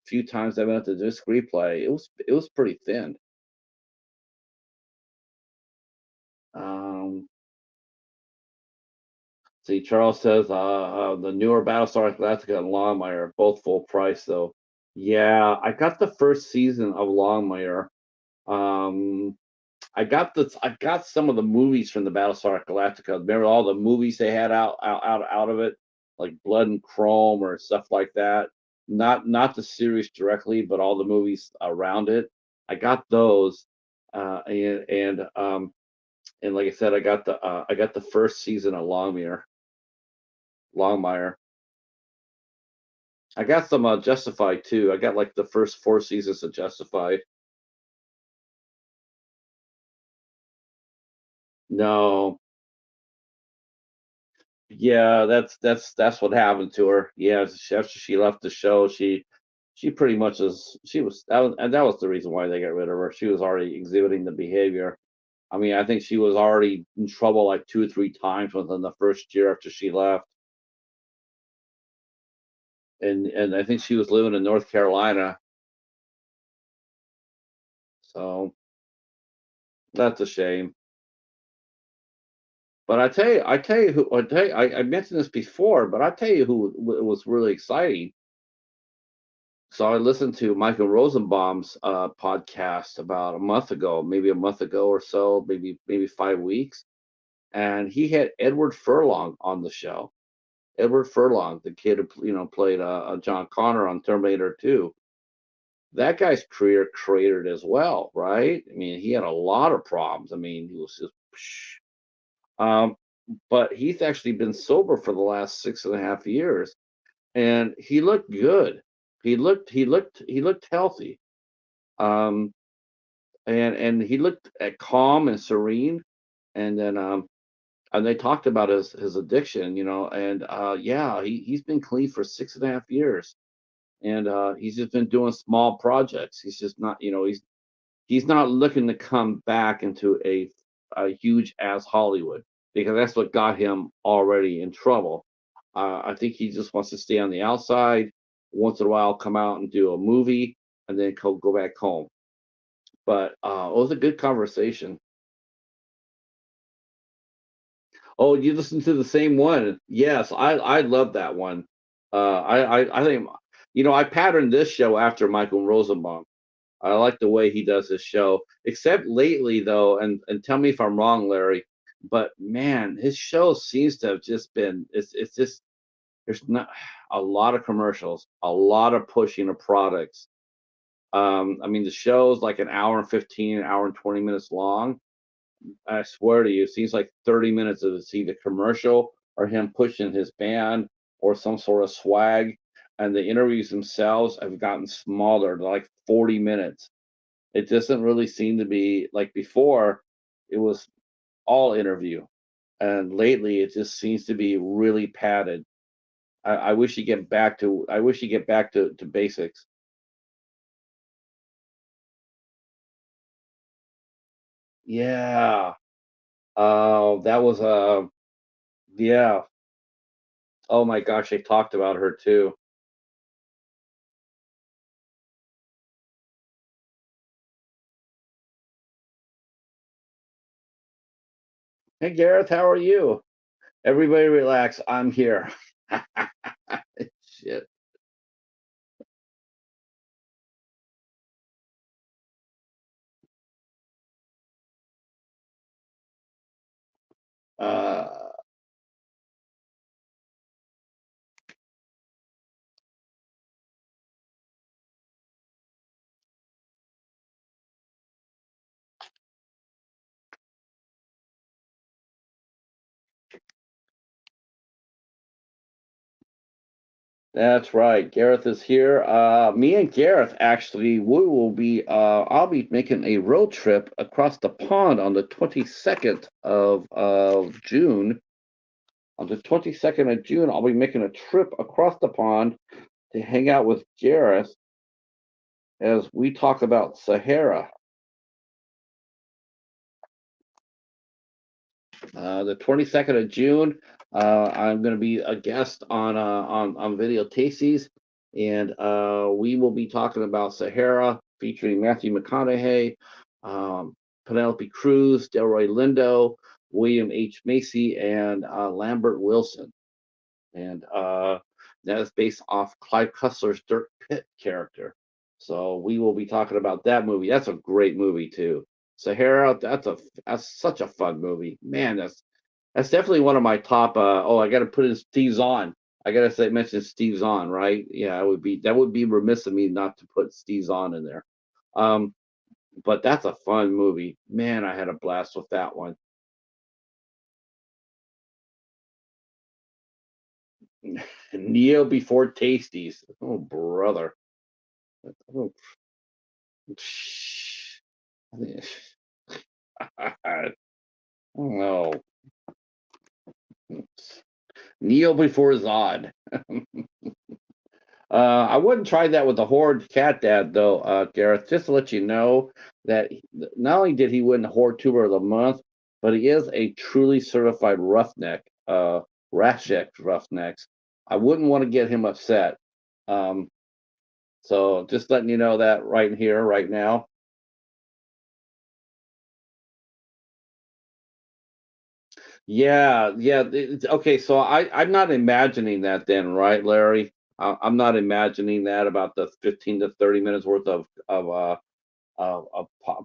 few times I went to Disc Replay, it was pretty thin. Um, See, Charles says the newer Battlestar Galactica and Longmire are both full price though. Yeah, I got the first season of Longmire. Um, I got some of the movies from the Battlestar Galactica. Remember all the movies they had out of it, like Blood and Chrome or stuff like that. Not the series directly, but all the movies around it. I got those, and like I said, I got the first season of Longmire. I got some Justified too. I got like the first 4 seasons of Justified. No, yeah, that's what happened to her. Yeah, after she left the show, she pretty much is she was that was and that was the reason why they got rid of her. She was already exhibiting the behavior. I mean, I think she was already in trouble like 2 or 3 times within the first year after she left, and I think she was living in North Carolina. So that's a shame. But I tell you who, I mentioned this before, but I tell you who was really exciting. So I listened to Michael Rosenbaum's podcast about a month ago, maybe a month ago or so, maybe 5 weeks, and he had Edward Furlong on the show. Edward Furlong, the kid who played John Connor on Terminator 2. That guy's career cratered as well, right? I mean, he had a lot of problems. I mean, he was just. Psh. Um, but he's actually been sober for the last 6.5 years, and he looked good. He looked healthy. Um, and he looked calm and serene. And then and they talked about his addiction, and yeah, he's been clean for 6.5 years, and he's just been doing small projects. He's just not, he's not looking to come back into a huge ass Hollywood because that's what got him already in trouble. I think he just wants to stay on the outside. Once in a while, come out and do a movie, and then go back home. But it was a good conversation. Oh, you listened to the same one? Yes, I love that one. I think I patterned this show after Michael Rosenbaum. I like the way he does his show, except lately though, and tell me if I'm wrong, Larry, but man, his show seems to have just been it's just there's not a lot of commercials, a lot of pushing of products. I mean, the show's like an hour and 15, an hour and 20 minutes long. I swear to you, it seems like 30 minutes of it's either commercial or him pushing his band or some sort of swag. and the interviews themselves have gotten smaller. They're like 40 minutes. It doesn't really seem to be like before. It was all interview, and lately it just seems to be really padded. I wish you get back to. I wish you get back to basics. Yeah. That was yeah. Oh my gosh, they talked about her too. Hey Gareth, how are you? Everybody relax. I'm here. Shit. Uh, that's right. Gareth is here. Me and Gareth actually, we will be. I'll be making a road trip across the pond on the 22nd of June. On the 22nd of June, I'll be making a trip across the pond to hang out with Gareth as we talk about Sahara. The 22nd of June, I'm going to be a guest on Video Tasties, and we will be talking about Sahara, featuring Matthew McConaughey, Penelope Cruz, Delroy Lindo, William H. Macy, and Lambert Wilson. And that is based off Clive Cussler's Dirk Pitt character. So we will be talking about that movie. That's a great movie too. Sahara, that's such a fun movie. Man, that's definitely one of my top. Oh, I got to put in Steve Zahn. I gotta say, mention Steve Zahn, right? Yeah, that would be remiss of me not to put Steve Zahn in there. Um, but that's a fun movie. Man, I had a blast with that one. Neo before Tasties. Oh, brother. Oh, no. Neo before Zod. I wouldn't try that with the Horde Cat Dad though, Gareth. Just to let you know that not only did he win the Horde Tuber of the Month, but he is a truly certified roughneck, Rashek Roughnecks. I wouldn't want to get him upset. Um, so just letting you know that right here, right now. Yeah, yeah. Okay, so I'm not imagining that then, right, Larry? I'm not imagining that about the 15 to 30 minutes worth of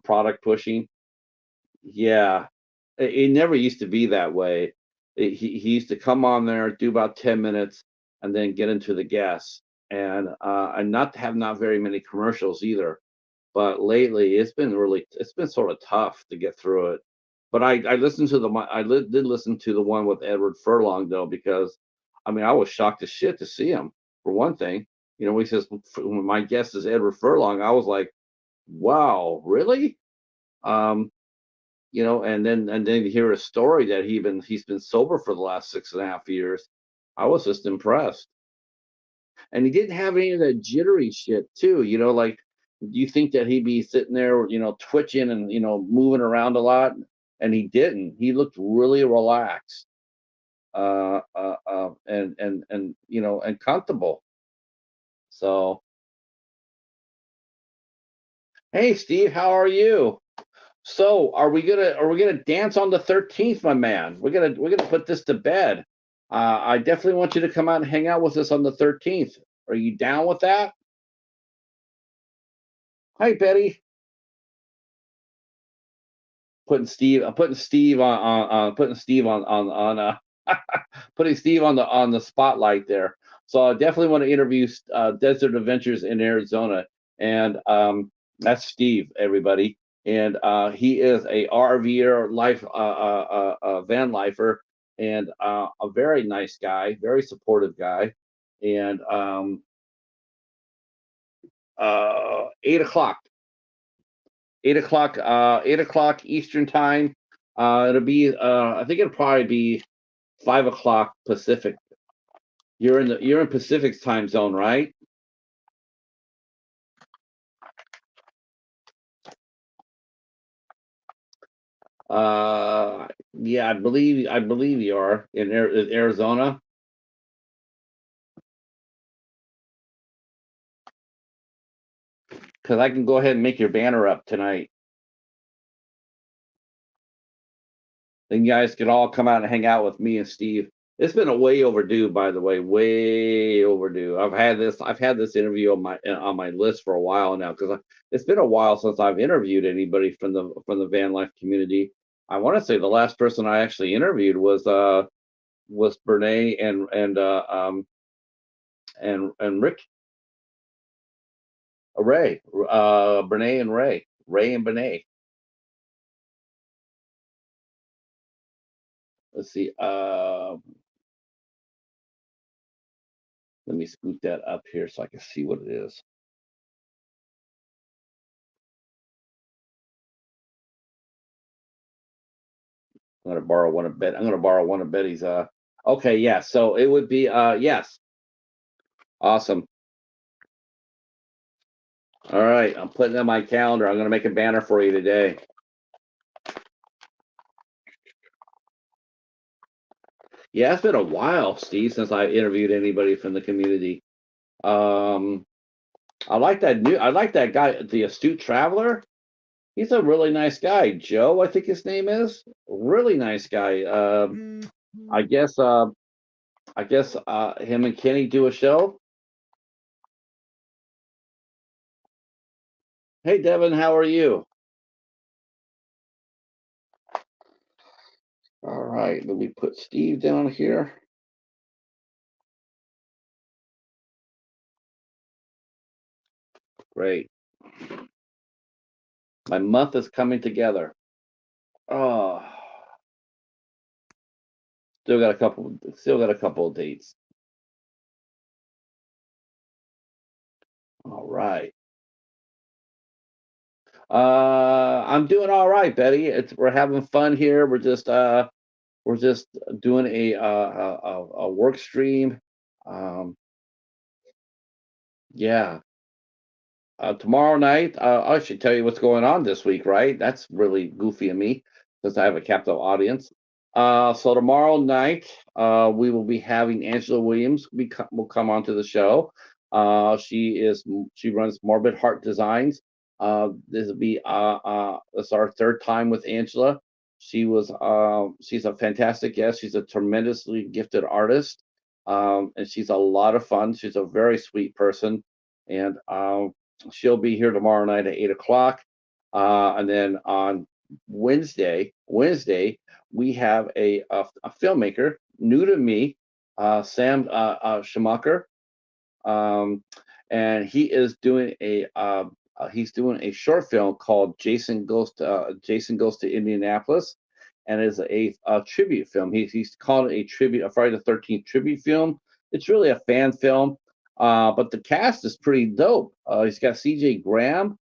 product pushing. Yeah, it never used to be that way. He used to come on there, do about 10 minutes, and then get into the gas, and not very many commercials either. But lately, it's been sort of tough to get through it. But I listened to did listen to the one with Edward Furlong though, because I mean I was shocked as shit to see him for one thing. You know, he says my guest is Edward Furlong. I was like, wow, really? Um, you know, and then to hear a story that he's been sober for the last 6.5 years. I was just impressed. And he didn't have any of that jittery shit too. You know, like you think that he'd be sitting there, you know, twitching and moving around a lot, and he didn't. He looked really relaxed, and and comfortable. So, hey, Steve, how are you? So, are we gonna dance on the 13th, my man? We're gonna put this to bed. I definitely want you to come out and hang out with us on the 13th. Are you down with that? Hi, Betty. Putting Steve putting Steve on putting Steve on the spotlight there. So I definitely want to interview Desert Adventures in Arizona, and that's Steve, everybody, and he is a RVer van lifer, and a very nice guy, very supportive guy, and 8 o'clock. 8 o'clock. 8 o'clock Eastern time. It'll be. I think it'll probably be 5 o'clock Pacific. You're in Pacific's time zone, right? Yeah, I believe you are in Arizona. Because I can go ahead and make your banner up tonight. Then you guys could all come out and hang out with me and Steve. It's been a way overdue, by the way, way overdue. I've had this interview on my list for a while now because it's been a while since I've interviewed anybody from the van life community. I want to say the last person I actually interviewed was Bernae and Rick Ray, Bernae and Ray and Bernae. Let's see. Let me scoot that up here so I can see what it is. I'm gonna borrow one of Betty's. Okay, yeah. So it would be. Yes. Awesome. All right. I'm putting it on my calendar. I'm gonna make a banner for you today. Yeah, it's been a while, Steve, since I interviewed anybody from the community. Um, I like that guy, the astute traveler. He's a really nice guy. Joe, I think his name is. Really nice guy. I guess. Him and Kenny do a show. Hey, Devin, how are you? All right, let me put Steve down here. Great. My month is coming together. Oh, still got a couple of dates. All right. I'm doing all right, Betty. We're having fun here. We're just doing a work stream. Um, yeah. Tomorrow night, I should tell you what's going on this week, right? That's really goofy of me because I have a captive audience. So tomorrow night, we will be having Angela Williams will come onto the show. She runs Morbid Heart Designs. This is our third time with Angela. She's a fantastic guest. She's a tremendously gifted artist, and she's a lot of fun. She's a very sweet person, and she'll be here tomorrow night at 8 o'clock. And then on Wednesday, we have a filmmaker new to me, Sam Schumacher, um, and he's doing a short film called Jason Goes to Indianapolis, and is a tribute film. He's called it a Friday the 13th tribute film. It's really a fan film, but the cast is pretty dope. He's got C.J. Graham,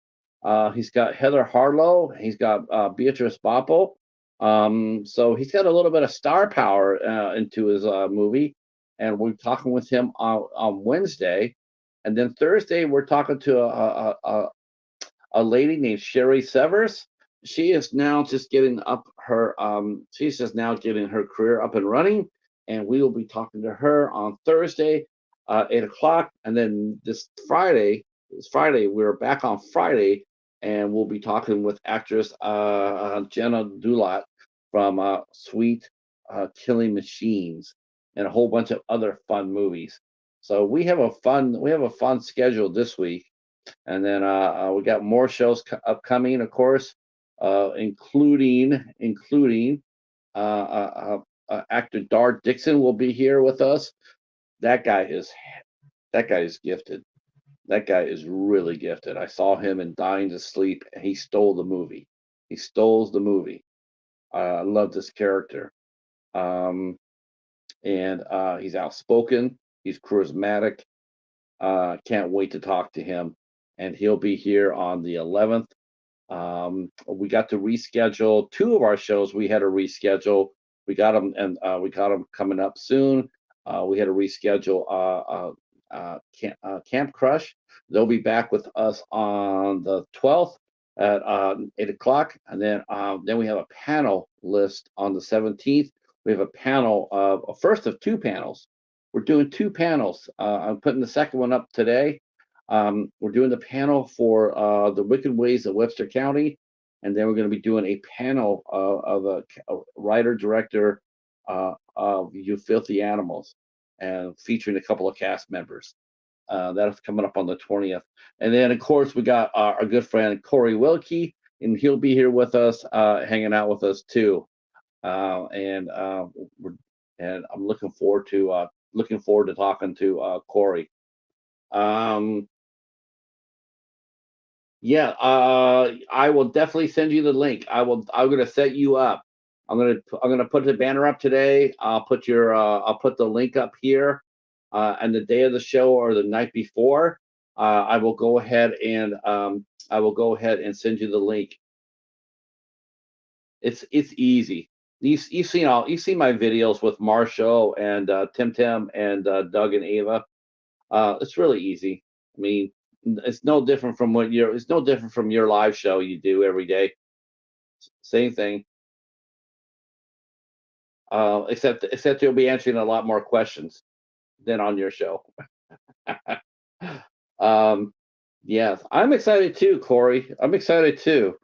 he's got Heather Harlow, he's got Beatrice Bopple. So he's got a little bit of star power into his movie, and we're talking with him on Wednesday, and then Thursday we're talking to a lady named Sherry Severs. She is now just getting up her she's just now getting her career up and running, and we will be talking to her on Thursday, 8 o'clock, and then this Friday we're back on Friday, and we'll be talking with actress Jenna Dulat from Sweet Killing Machines and a whole bunch of other fun movies. So we have a fun schedule this week, and then we got more shows upcoming, of course, including actor Dar Dixon will be here with us. That guy is that guy is gifted. That guy is really gifted. I saw him in Dying to Sleep, and he stole the movie. He stole the movie. I love this character. Um, and he's outspoken. He's charismatic. Can't wait to talk to him. and he'll be here on the 11th. We got to reschedule two of our shows. We had to reschedule. We got them, and we got them coming up soon. We had to reschedule Camp Crush. They'll be back with us on the 12th at 8 o'clock, and then we have a panel list on the 17th. We have a panel of a first of two panels. We're doing two panels. I'm putting the second one up today. We're doing the panel for the Wicked Ways of Webster County, and then we're going to be doing a panel of a writer director of You Filthy Animals, and featuring a couple of cast members. That's coming up on the 20th. And then, of course, we got our good friend Corey Wilkie, and he'll be here with us, hanging out with us too. And I'm looking forward to talking to Corey. Yeah, I will definitely send you the link. I'm gonna set you up. I'm gonna put the banner up today. I'll put the link up here, and the day of the show or the night before. I will go ahead and send you the link. It's easy. You've seen my videos with Marshall and Tim Tim and Doug and Ava. It's really easy. I mean, it's no different from your live show you do every day. Same thing. Except you'll be answering a lot more questions than on your show. um, yes, I'm excited too, Corey. I'm excited too.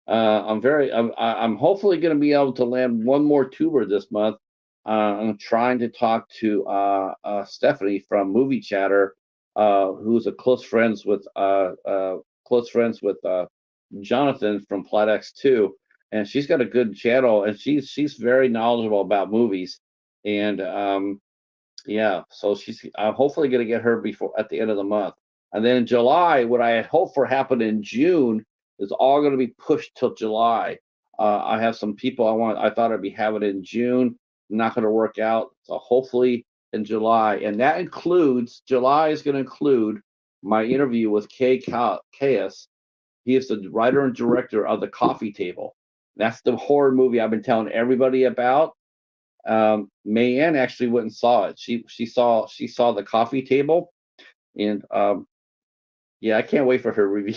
I'm hopefully going to be able to land one more tuber this month. I'm trying to talk to Stephanie from Movie Chatter, who's a close friends with Jonathan from Flat X2, and she's got a good channel, and she's very knowledgeable about movies, and yeah, so I'm hopefully going to get her before at the end of the month. And then in July, what I had hoped for happened in June is all going to be pushed till July. I have some people I thought I'd be having in June, not going to work out. So hopefully in July, and July is going to include my interview with Kay Caius. He is the writer and director of The Coffee Table. That's the horror movie I've been telling everybody about. Mayanne actually went and saw it. She saw The Coffee Table, and yeah, I can't wait for her review.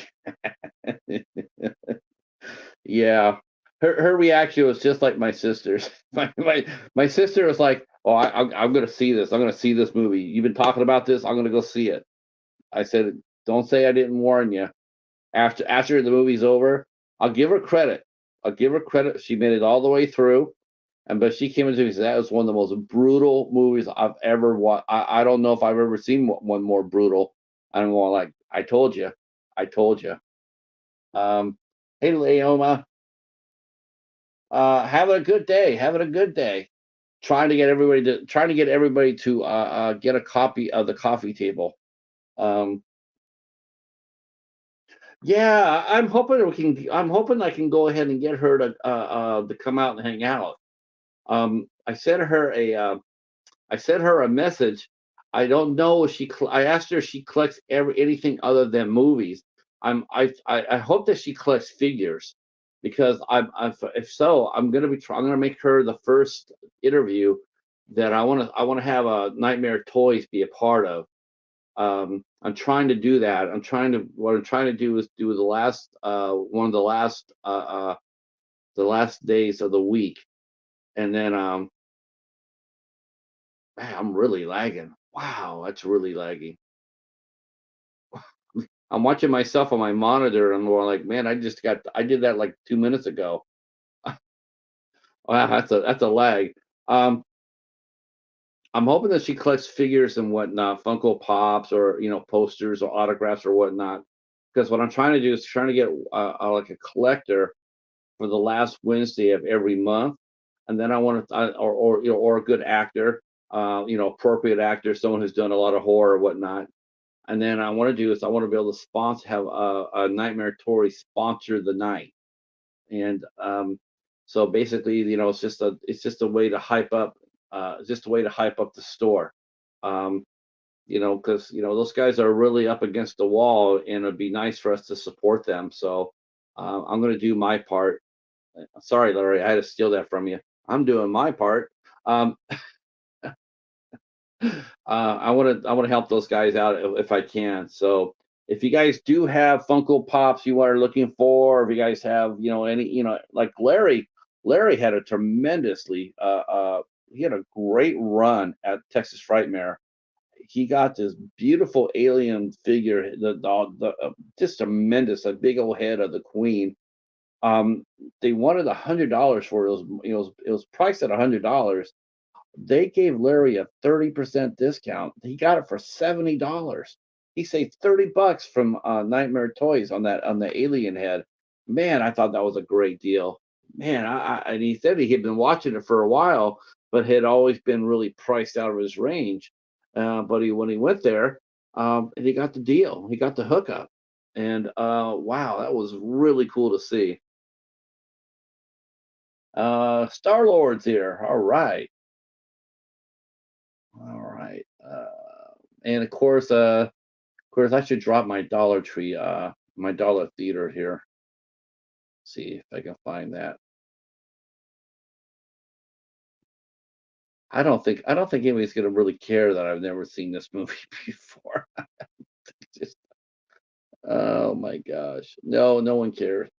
Yeah, her reaction was just like my sister's. My sister was like, "Oh, I'm gonna see this. I'm gonna see this movie. You've been talking about this. I'm gonna go see it." I said, "Don't say I didn't warn you." After the movie's over, I'll give her credit. I'll give her credit. She made it all the way through. But she came into me and said that was one of the most brutal movies I've ever watched. I don't know if I've ever seen one more brutal. I'm going like, I told you, I told you. Hey, Leoma, having a good day, having a good day. Trying to get everybody to get a copy of The Coffee Table. Um, yeah, I'm hoping I can go ahead and get her to come out and hang out. I sent her a message. I don't know if I asked her if she collects anything other than movies. I hope that she collects figures, because if so, I'm gonna make her the first interview that I want to have a Nightmare Toys be a part of. I'm trying to do that. What I'm trying to do is do one of the last days of the week, and then man, I'm really lagging. Wow, that's really laggy. I'm watching myself on my monitor, and I'm more like, man, I did that like 2 minutes ago. Wow, that's a lag. Um, I'm hoping that she collects figures and whatnot, Funko Pops, or posters or autographs or whatnot. Because what I'm trying to do is trying to get like a collector for the last Wednesday of every month, and then I want to, or a good actor, appropriate actor, someone who's done a lot of horror or whatnot. And then I want to do is I want to be able to have a Nightmare Tory sponsor the night, and so basically, it's just a way to hype up, the store. Um, because those guys are really up against the wall, and it'd be nice for us to support them. So I'm going to do my part. Sorry, Larry, I had to steal that from you. I'm doing my part. Um, I want to help those guys out if I can. So if you guys do have Funko Pops you are looking for, if you guys have any like Larry had a tremendously he had a great run at Texas Frightmare. He got this beautiful alien figure, the just tremendous, a big old head of the Queen. They wanted $100 for it. It was priced at $100. They gave Larry a 30% discount. He got it for $70. He saved $30 from Nightmare Toys on the alien head. Man, I thought that was a great deal. Man, and he said he had been watching it for a while, but had always been really priced out of his range. But when he went there, he got the deal. He got the hookup, and wow, that was really cool to see. Star Lord's here. All right. All right. And of course, I should drop my Dollar Tree, my Dollar Theater here. See if I can find that. I don't think anybody's gonna really care that I've never seen this movie before. Just, oh my gosh, no, no one cares.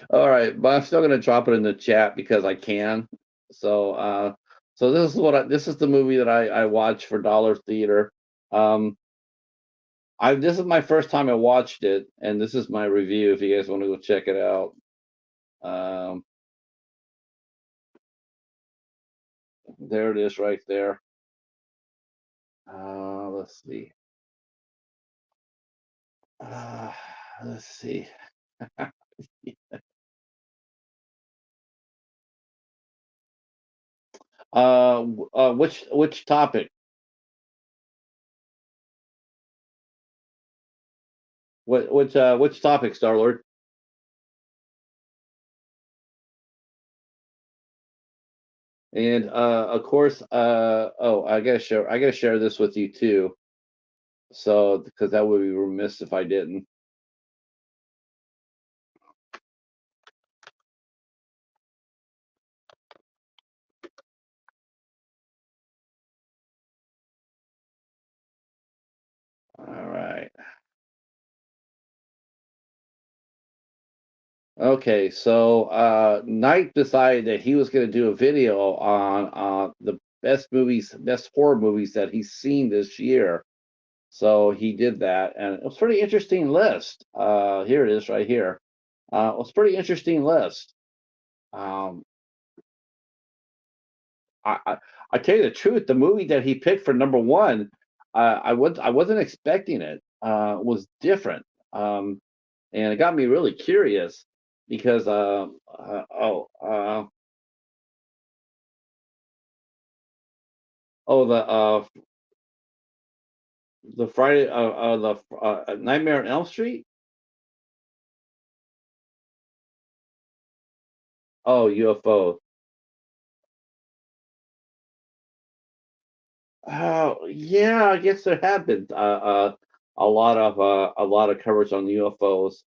All right, but I'm still gonna drop it in the chat because I can. So, so this is the movie that I watched for Dollar Theater. Um, this is my first time I watched it, and this is my review. If you guys want to go check it out, um, there it is, right there. Let's see. Uh, let's see. Which topic? Which topic, Star Lord? And of course, oh, I gotta share this with you too. So because that would be remiss if I didn't. All right. Okay, so Knight decided that he was going to do a video on the best horror movies that he's seen this year. So he did that, and it was a pretty interesting list. Here it is, right here. It was a pretty interesting list. Um, I tell you the truth, the movie that he picked for number one, I wasn't expecting it. Was different, and it got me really curious because oh the Friday the Nightmare on Elm Street. Oh, UFO. Oh yeah, I guess there have been a lot of coverage on UFOs.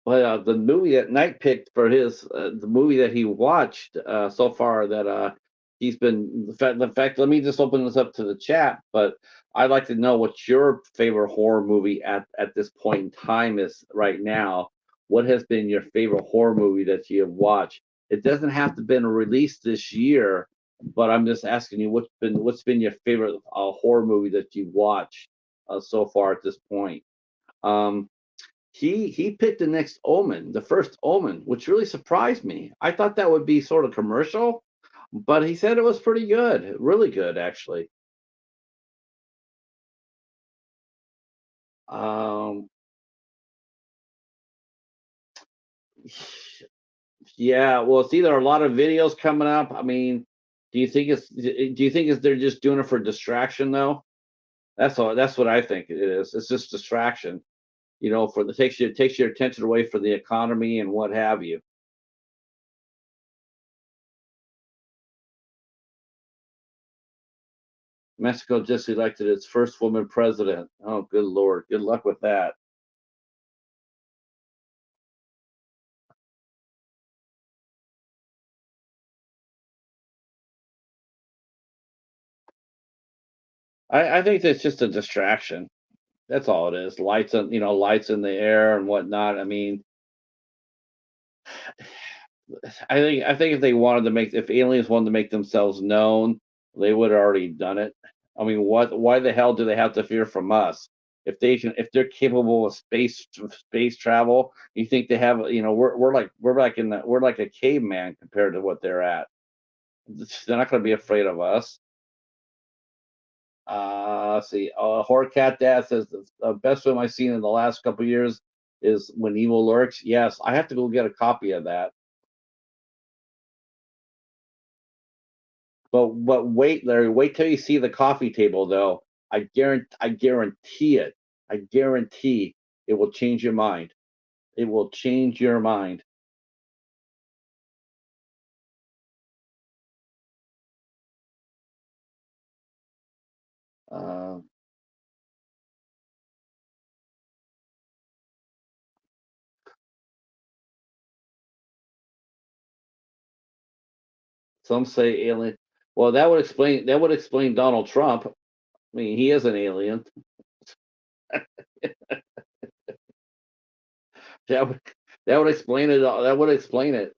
But the movie that Knight picked for the movie that he watched so far that he's been the fact, let me just open this up to the chat. But I'd like to know what your favorite horror movie at this point in time is right now. What has been your favorite horror movie that you have watched? It doesn't have to been released this year, but I'm just asking you what's been your favorite horror movie that you watched so far at this point. Um, he picked the next Omen, the first Omen, which really surprised me. I thought that would be sort of commercial, but he said it was pretty good, really good actually. Um, yeah, well, it's either a lot of videos coming up. I mean, do you think they're just doing it for distraction though? That's all. That's what I think it is. It's just distraction. for the takes your attention away from the economy and what have you. Mexico just elected its first woman president. Oh, good lord! Good luck with that. I think that's just a distraction. That's all it is. Lights in the air and whatnot. I mean, I think if aliens wanted to make themselves known, they would have already done it. I mean, why the hell do they have to fear from us? If they're capable of space travel, you think they have, we're like a caveman compared to what they're at. They're not going to be afraid of us. Let's see. Horcat Dad says the best film I've seen in the last couple of years is When Evil Lurks. Yes, I have to go get a copy of that. But wait, Larry, wait till you see the coffee table, though. I guarantee it. I guarantee it will change your mind. It will change your mind. Uh, some say alien. Well, that would explain Donald Trump. I mean, he is an alien. That would that would explain it. That would explain it.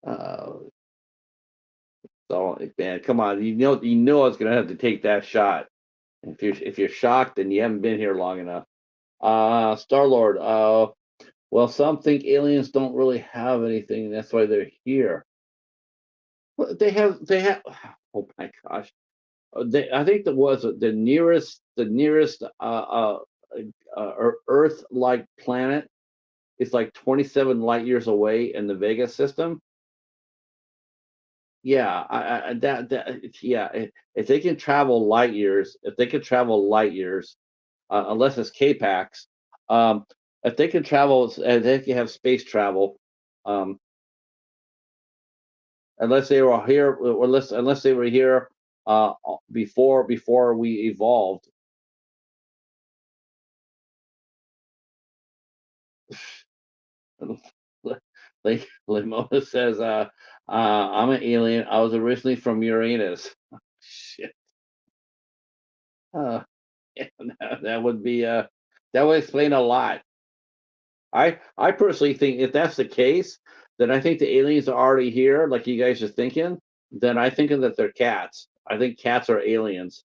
Uh, so man, come on, you know I was gonna have to take that shot. If you're shocked, then you haven't been here long enough. Star Lord. Well, some think aliens don't really have anything. That's why they're here. Well, they have. Oh my gosh. I think that was the nearest Earth-like planet is like 27 light years away in the Vega system. Yeah, yeah. If they can travel light years, unless it's K-Pax, um, if they can travel, and they can have space travel, um, unless they were here, or unless they were here before we evolved. Like Limona says, I'm an alien. I was originally from Uranus. Shit. Uh, that would be that would explain a lot. I personally think if that's the case, then I think the aliens are already here, like you guys are thinking. Then I think that they're cats. I think cats are aliens.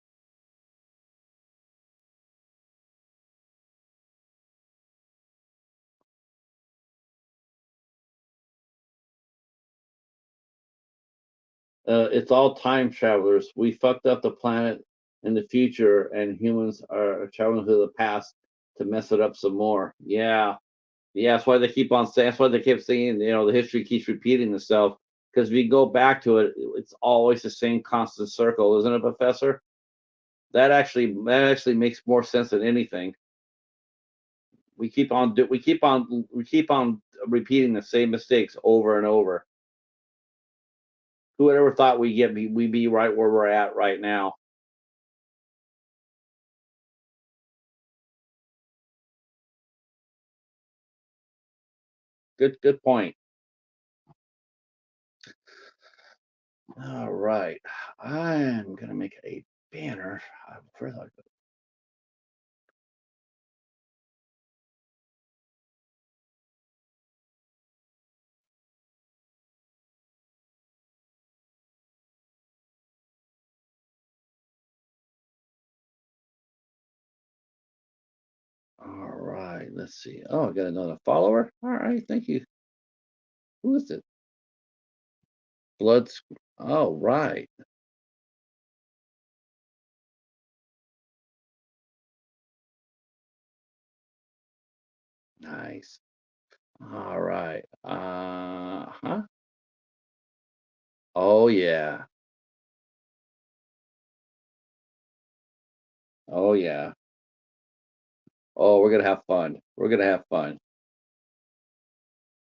It's all time travelers. We fucked up the planet in the future, and humans are traveling to the past to mess it up some more. Yeah, yeah. That's why they keep on saying. That's why they keep saying. The history keeps repeating itself. Because we go back to it, it's always the same constant circle, isn't it, Professor? That actually makes more sense than anything. We keep on repeating the same mistakes over and over. Who would ever thought we'd be right where we're at right now? Good point. All right, I'm gonna make a banner. First, all right, let's see. Oh, I got another follower. All right, thank you. Who is it? Blood. Oh, right. Nice. All right. Huh. Oh yeah. Oh yeah. Oh, we're gonna have fun. We're gonna have fun.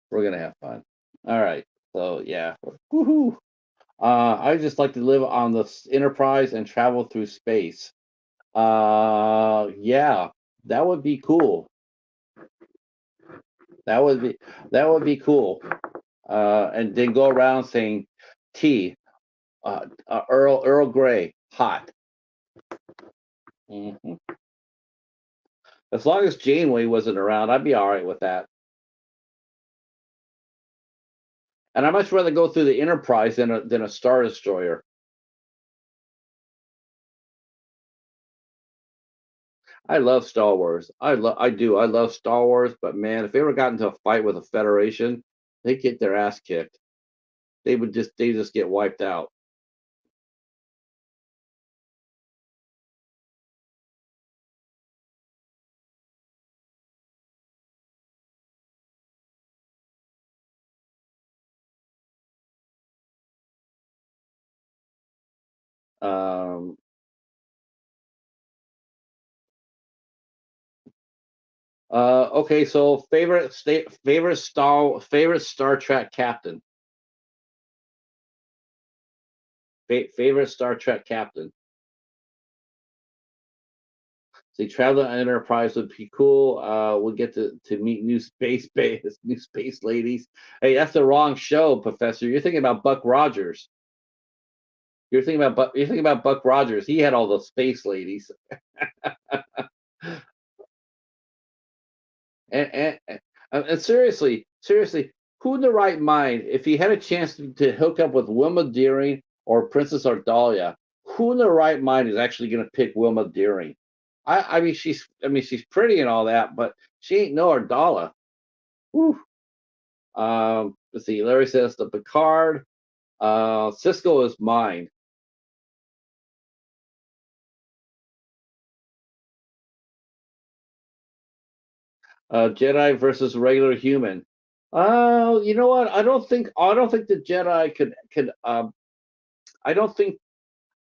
We're gonna have fun. All right. So yeah. Woohoo. I just like to live on the Enterprise and travel through space. Yeah, that would be cool. That would be that would be cool. And then go around saying tea, Earl Grey, hot. Mhm. As long as Janeway wasn't around, I'd be all right with that. And I'd much rather go through the Enterprise than a Star Destroyer. I love Star Wars. I love Star Wars, but man, if they ever got into a fight with the Federation, they'd get their ass kicked. They just get wiped out. Um, okay, so favorite Star Trek captain. Favorite Star Trek captain. See, traveling on Enterprise would be cool. We'll get to meet new space ladies. Hey, that's the wrong show, Professor. You're thinking about Buck Rogers. You're thinking about Buck Rogers. He had all those space ladies. And seriously, who in the right mind, if he had a chance to hook up with Wilma Deering or Princess Ardalia, who in the right mind is actually going to pick Wilma Deering? I mean she's pretty and all that, but she ain't no Ardala. Whew. Let's see. Larry says the Picard. Cisco is mine. Jedi versus regular human. You know what? I don't think the Jedi could. I don't think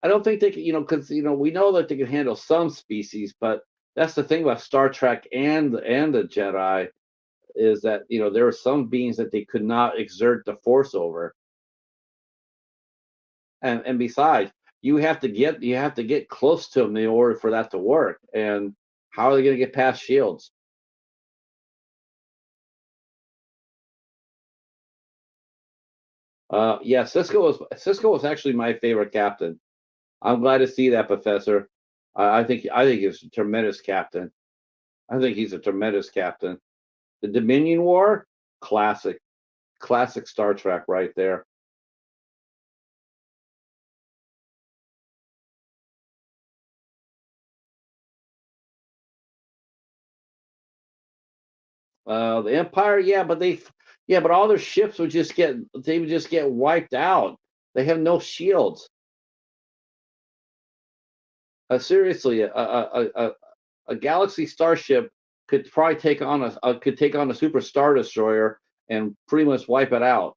I don't think they can. You know, because we know that they can handle some species, but that's the thing about Star Trek and the Jedi is that there are some beings that they could not exert the Force over, and besides, you have to get close to them in order for that to work. And how are they going to get past shields? Yeah, Cisco was actually my favorite captain. I'm glad to see that, Professor. I think he's a tremendous captain. I think he's a tremendous captain. The Dominion War, classic, classic Star Trek right there. The Empire, yeah, yeah, but all their ships would just get wiped out. They have no shields. Seriously, a Galaxy starship could take on a Super Star Destroyer and pretty much wipe it out.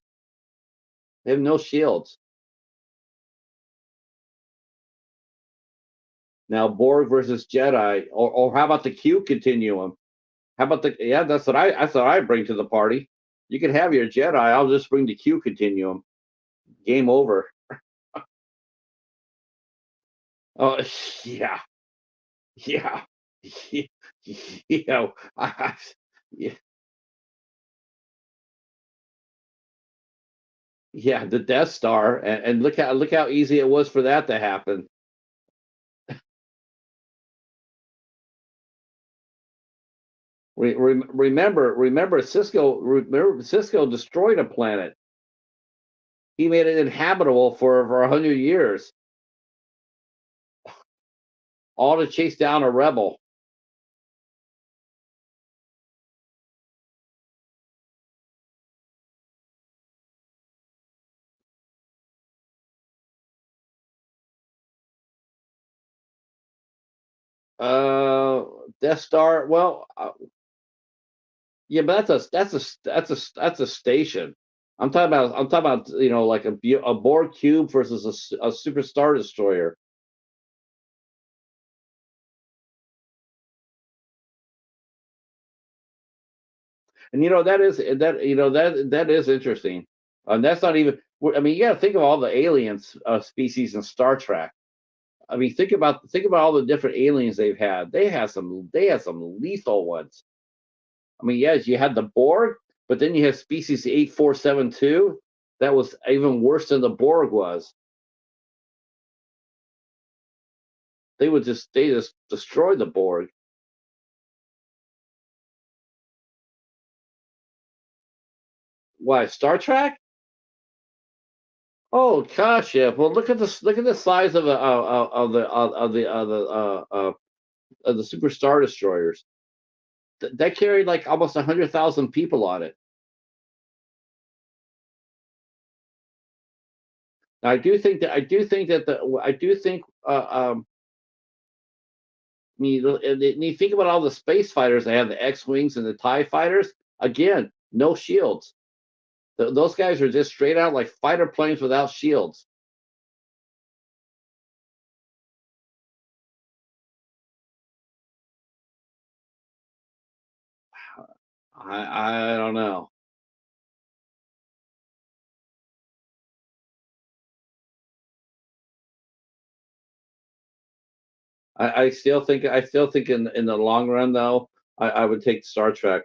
They have no shields. Now Borg versus Jedi, or how about the Q continuum? How about the yeah? That's what I bring to the party. You can have your Jedi. I'll just bring the Q continuum. Game over. Oh yeah, yeah, yeah. Yeah, yeah. The Death Star, and look how easy it was for that to happen. Remember Cisco destroyed a planet. He made it inhabitable for 100 years, all to chase down a rebel. Uh, Death Star. Well, yeah, but that's a station. I'm talking about like a Borg cube versus a Super Star Destroyer. And that is interesting. And that's not even. I mean, you got to think of all the aliens species in Star Trek. I mean, think about all the different aliens they've had. They had some lethal ones. I mean, yes, you had the Borg, but then you have species 8472. That was even worse than the Borg was. They just destroyed the Borg. Why Star Trek? Oh gosh, yeah. Well, look at the size of the Super Star Destroyers. That carried like almost 100,000 people on it. I mean, and you think about all the space fighters. They have the X-wings and the Tie fighters. Again, no shields. Those guys are just straight out like fighter planes without shields. I don't know. I still think in the long run though, I would take Star Trek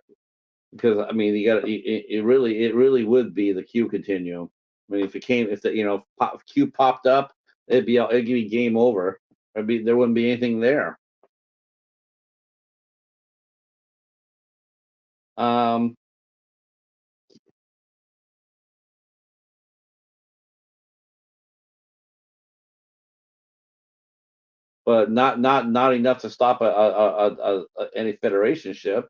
because I mean you got it really would be the Q continuum. I mean if the Q popped up, it'd be game over. There wouldn't be anything there. Um, but not enough to stop any Federation ship.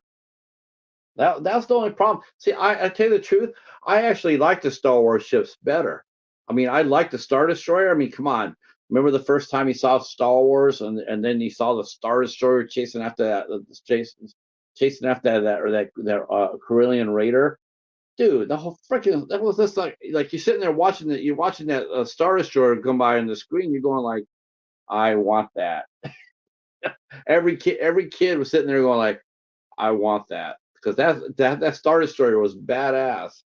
That's the only problem. See, I tell you the truth, I actually like the Star Wars ships better. I mean, I like the Star Destroyer. I mean, come on. Remember the first time you saw Star Wars, and then you saw the Star Destroyer chasing after chasing after that Corellian Raider, dude. The whole freaking that was just like you're sitting there you're watching that Star Destroyer come by on the screen. You're going like, I want that. Every kid was sitting there going like, I want that because that Star Destroyer was badass.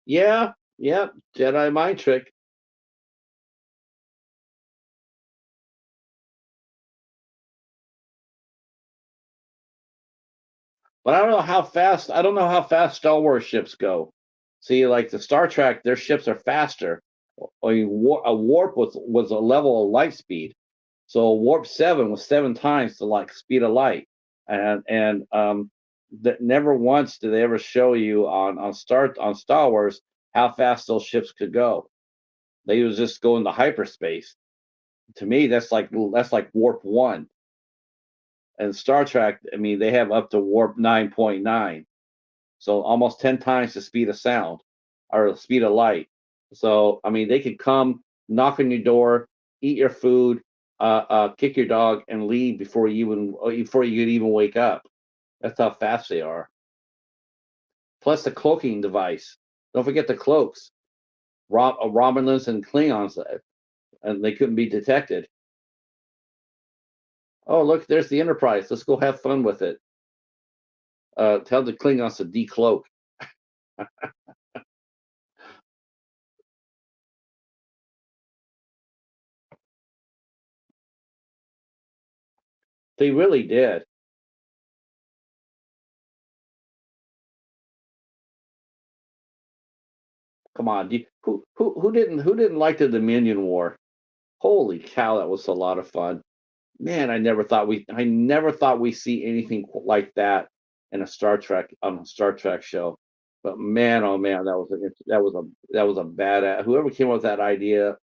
Yeah, yeah, Jedi mind trick. But I don't know how fast Star Wars ships go. See, like the Star Trek, their ships are faster. A warp was a level of light speed. So a warp 7 was 7 times the like speed of light. And that never once did they ever show you on Star Wars how fast those ships could go. They was just go into hyperspace. To me, that's like warp 1. And Star Trek, I mean, they have up to warp 9.9. So almost 10 times the speed of sound or the speed of light. So I mean, they could come, knock on your door, eat your food, kick your dog, and leave before you could even wake up. That's how fast they are. Plus the cloaking device. Don't forget the cloaks. Romulans and Klingons, and they couldn't be detected. Oh, look, there's the Enterprise. Let's go have fun with it. Tell the Klingons to decloak. They really did. Come on, who didn't like the Dominion War? Holy cow, that was a lot of fun. Man, I never thought we see anything like that in a Star Trek show. But man, oh man, that was a bad whoever came up with that idea,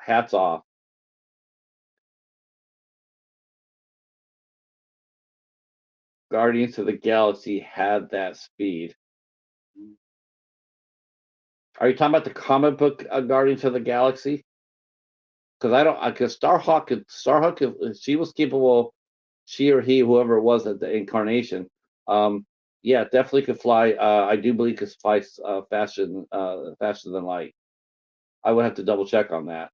hats off. Guardians of the Galaxy had that speed. Are you talking about the comic book Guardians of the Galaxy? Because I don't, because Starhawk, if she was capable, she or he, whoever it was at the incarnation, um, yeah, definitely could fly. I do believe could fly faster than light. I would have to double check on that.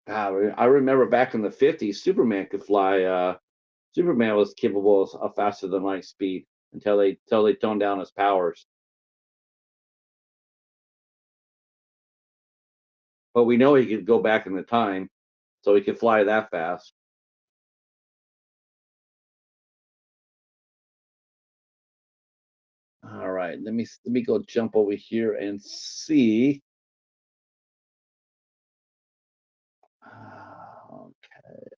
I remember back in the 50s, Superman could fly. Superman was capable of faster than light speed until they toned down his powers. But we know he could go back in the time, so he could fly that fast. All right, let me go jump over here and see. Okay.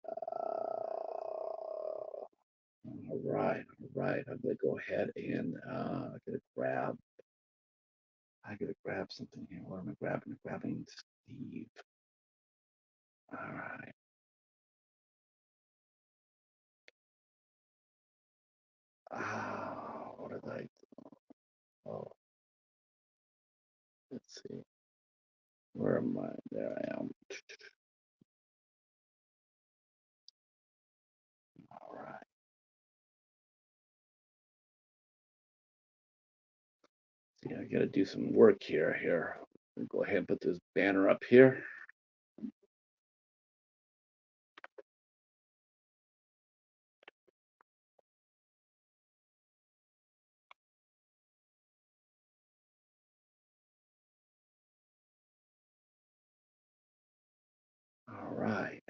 All right. I'm gonna go ahead and I gotta grab something here. What am I grabbing? I'm grabbing Steve. All right. What did I? Oh, let's see. Where am I? There I am. All right. See, I gotta do some work here. Go ahead and put this banner up here. All right.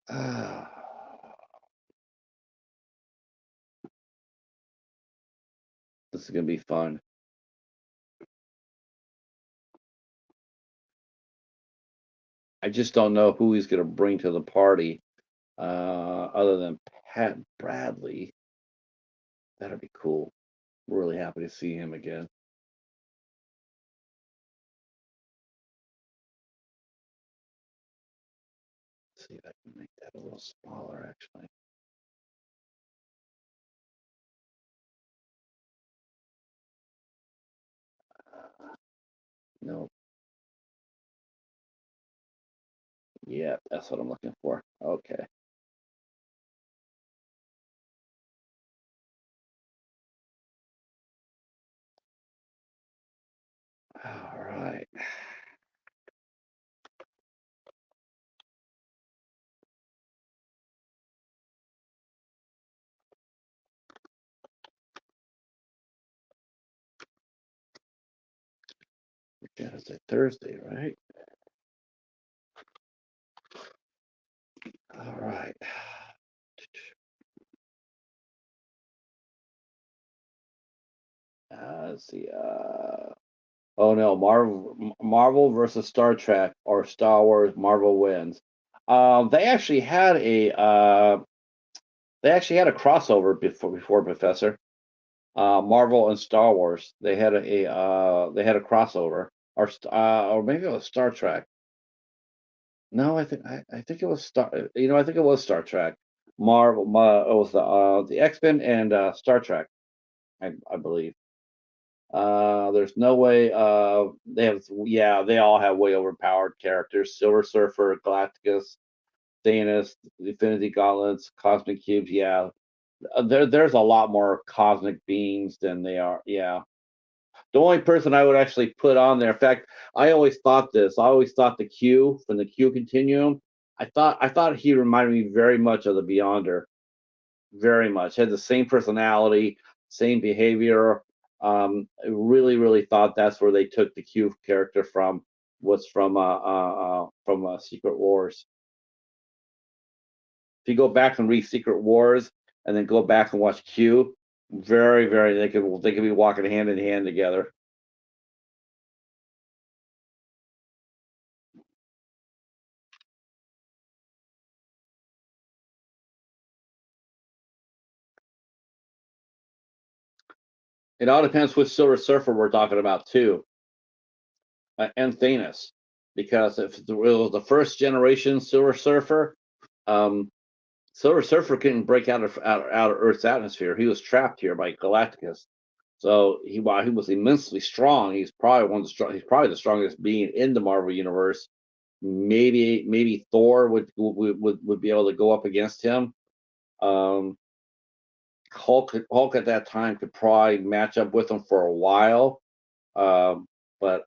Ah, this is gonna be fun. I just don't know who he's gonna bring to the party, other than Pat Bradley. That'd be cool. Really happy to see him again. Let's see if I can make that a little smaller, actually. No, yeah, that's what I'm looking for. Okay. All right. Yeah, it's a Thursday, right? All right. Let's see. Oh no, Marvel versus Star Trek or Star Wars. Marvel wins. They actually had a crossover before Professor. Marvel and Star Wars. They had a crossover, or maybe it was Star Trek. No, I think it was Star. I think it was Star Trek. It was the X-Men and Star Trek. I believe. There's no way. Yeah, they all have way overpowered characters. Silver Surfer, Galacticus, Thanos, Infinity Gauntlets, Cosmic Cubes. Yeah, there's a lot more cosmic beings than they are. Yeah, the only person I would actually put on there. In fact, I always thought this. I always thought the Q from the Q Continuum. I thought he reminded me very much of the Beyonder. Very much had the same personality, same behavior. I really, really thought that's where they took the Q character from. Was from Secret Wars. If you go back and read Secret Wars and then go back and watch Q, very, very they could be walking hand in hand together. It all depends which Silver Surfer we're talking about too, and Thanos, because if it was the first generation Silver Surfer, um, Silver Surfer couldn't break out of Earth's atmosphere. He was trapped here by Galacticus. So while he was immensely strong, he's probably the strongest being in the Marvel universe. Maybe Thor would be able to go up against him. Um, Hulk at that time could probably match up with him for a while. Um, but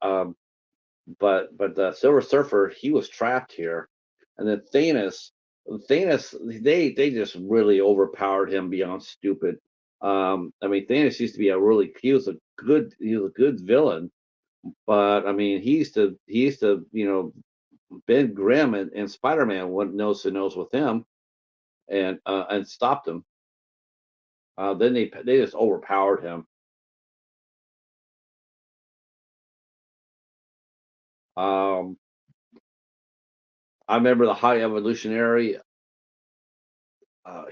but the Silver Surfer, he was trapped here, and then Thanos, they just really overpowered him beyond stupid. I mean, Thanos used to be a really he was a good villain, but I mean, he used to Ben Grimm and Spider Man went nose to nose with him and stopped him. Then they just overpowered him. Um, I remember the High Evolutionary.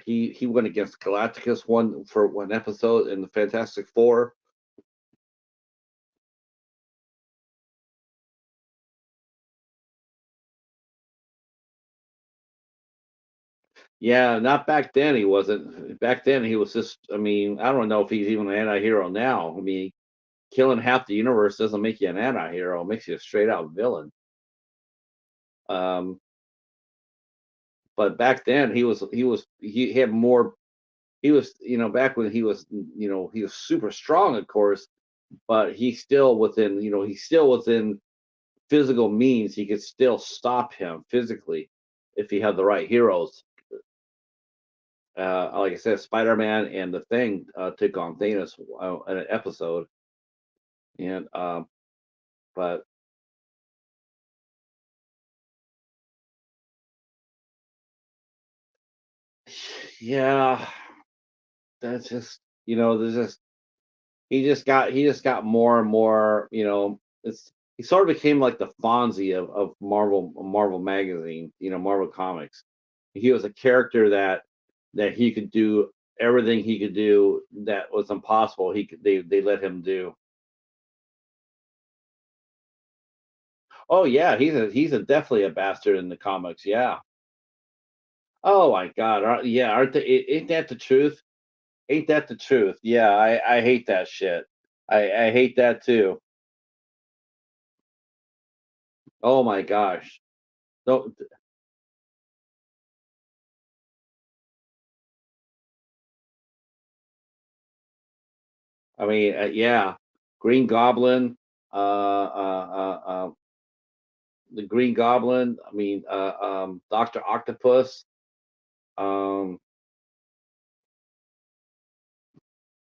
He went against Galacticus one episode in the Fantastic Four. Yeah, not back then. He wasn't. Back then he was just. I mean, I don't know if he's even an anti-hero now. I mean, killing half the universe doesn't make you an anti-hero. It makes you a straight out villain. Um, but back then he had more. He was back when he was super strong, of course, but he's still within physical means. He could still stop him physically if he had the right heroes. Like I said, Spider-Man and the Thing took on Thanos in an episode, and but yeah, that's just there's just he just got more and more. He sort of became like the Fonzie of Marvel magazine, Marvel Comics. He was a character that he could do everything he could do that was impossible. They let him do. Oh yeah, he's a definitely a bastard in the comics. Yeah. Oh my God. Yeah, ain't that the truth? Ain't that the truth? Yeah, I hate that shit. I hate that too. Oh my gosh. No, I mean, yeah, Green Goblin, the Green Goblin. I mean, Doctor Octopus, um,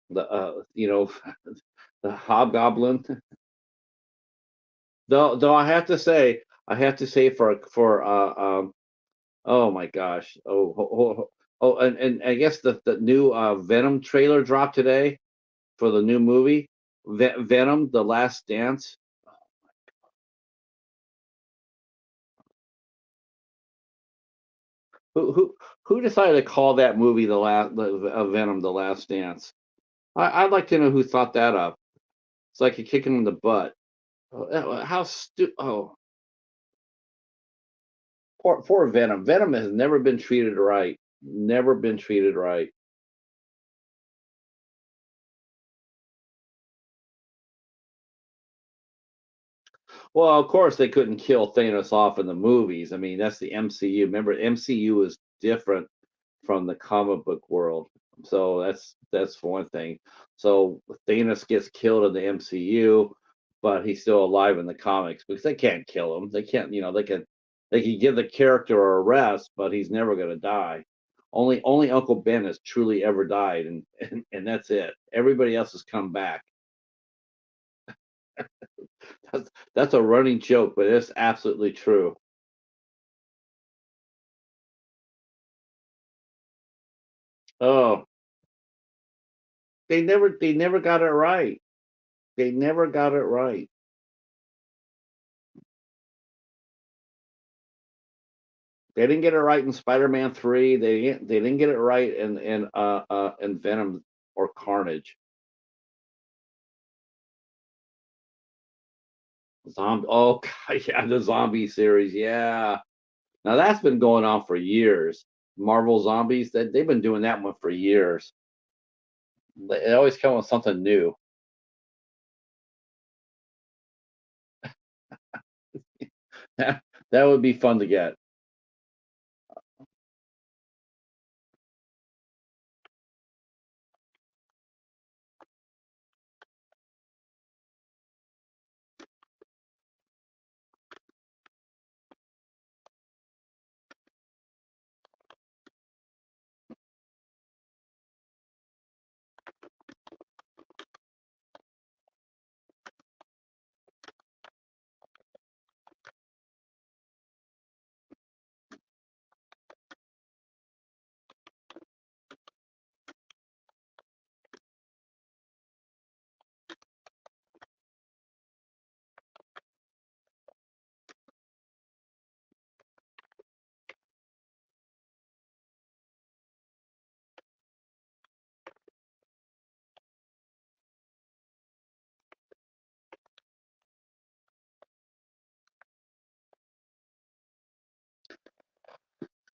the the Hobgoblin. Though I have to say for oh my gosh, and I guess the new Venom trailer dropped today for the new movie, Venom: The Last Dance. Who decided to call that movie Venom: The Last Dance? I'd like to know who thought that up. It's like a kicking in the butt. How Oh, poor Venom. Venom has never been treated right. Never been treated right. Well, of course they couldn't kill Thanos off in the movies. I mean, that's the MCU. Remember, MCU is different from the comic book world. So that's one thing. So Thanos gets killed in the MCU, but he's still alive in the comics because they can't kill him. They can't, they can give the character a rest, but he's never gonna die. Only Uncle Ben has truly ever died, and that's it. Everybody else has come back. That's a running joke, but it's absolutely true. Oh, they never got it right. They never got it right. They didn't get it right in Spider-Man 3. They didn't get it right in Venom or Carnage. Zombie. Oh God, yeah, the zombie series. Yeah. Now that's been going on for years. Marvel Zombies, that they've been doing that one for years. They always come with something new. That would be fun to get.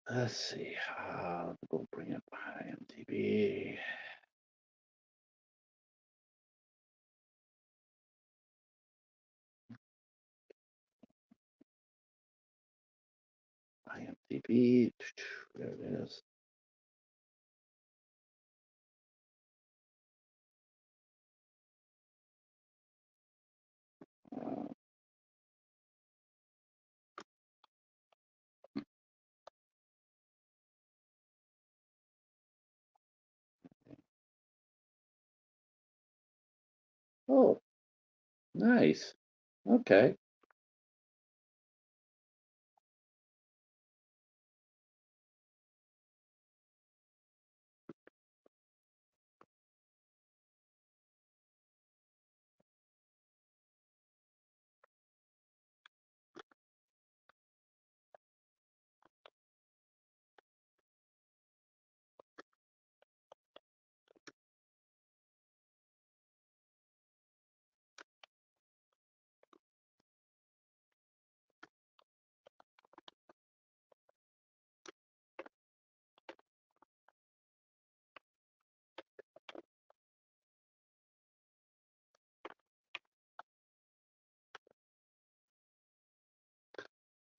Let's see. Go bring up IMDb. IMDb. There it is. Uh, oh, nice. Okay.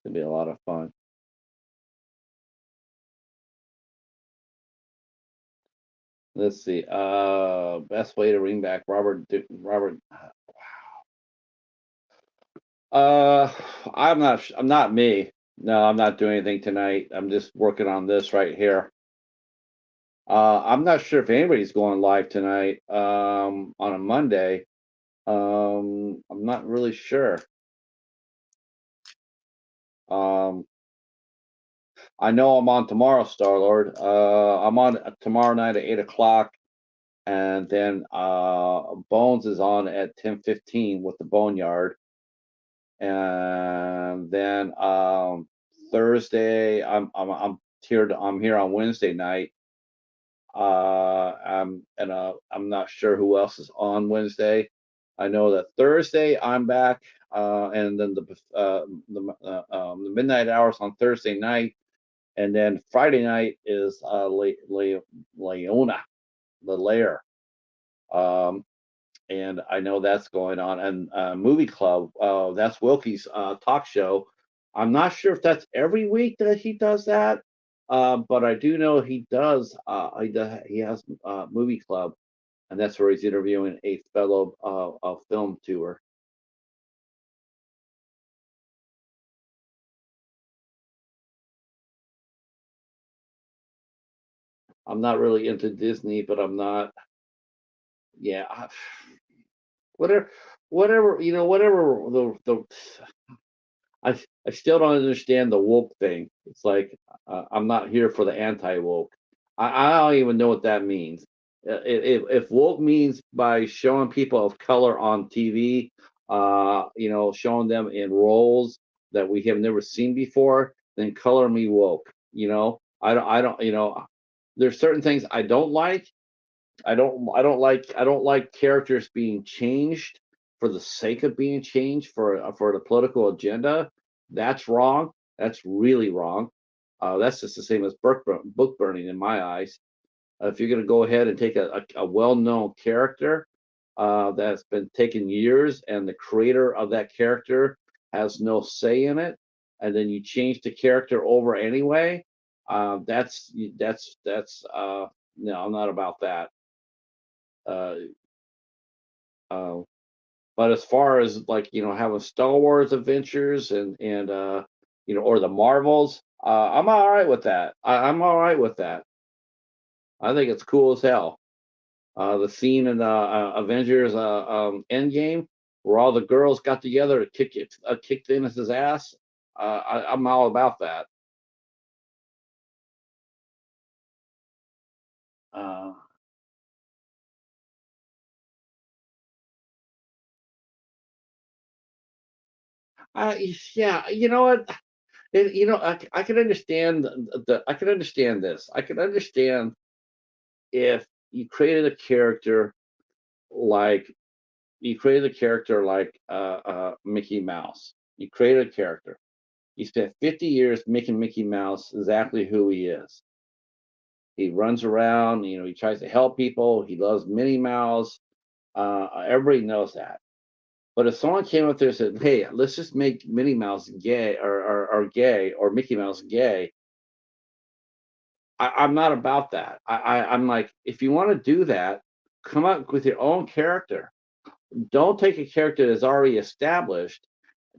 It'll be a lot of fun. Let's see. Best way to bring back Robert. Uh, I'm not me. No, I'm not doing anything tonight. I'm just working on this right here. I'm not sure if anybody's going live tonight. On a Monday. I'm not really sure. Um, I know I'm on tomorrow, Star Lord. I'm on tomorrow night at 8 o'clock, and then Bones is on at 10:15 with the Boneyard, and then Thursday I'm here on Wednesday night. I'm not sure who else is on Wednesday. I know that Thursday I'm back, and then the midnight hours on Thursday night, and then Friday night is Leona, the Lair. Um, and I know that's going on. And Movie Club, that's Wilkie's talk show. I'm not sure if that's every week that he does that, but I do know he does. He has Movie Club, and that's where he's interviewing a fellow film tour. I'm not really into Disney, but I'm not. Yeah, whatever, whatever I still don't understand the woke thing. It's like I'm not here for the anti-woke. I don't even know what that means. If woke means by showing people of color on TV, showing them in roles that we have never seen before, then color me woke. I don't. There's certain things I don't like. I don't like characters being changed for the sake of being changed for the political agenda. That's wrong. That's really wrong. That's just the same as book burning in my eyes. If you're going to go ahead and take a well-known character that's been taken years, and the creator of that character has no say in it, and then you change the character over anyway, that's no, I'm not about that. Uh, uh, but as far as like having Star Wars adventures and or the Marvels, I'm all right with that. I'm all right with that. I think it's cool as hell. The scene in Avengers Endgame where all the girls got together to kick Thanos' ass. I'm all about that. Uh, yeah, you know what? I can understand I can understand this. I can understand if you created a character like Mickey Mouse. You created a character. He spent 50 years making Mickey Mouse exactly who he is. He runs around, he tries to help people. He loves Minnie Mouse. Everybody knows that. But if someone came up there and said, "Hey, let's just make Minnie Mouse gay or gay or Mickey Mouse gay," I'm not about that. I'm like, if you want to do that, come up with your own character. Don't take a character that's already established.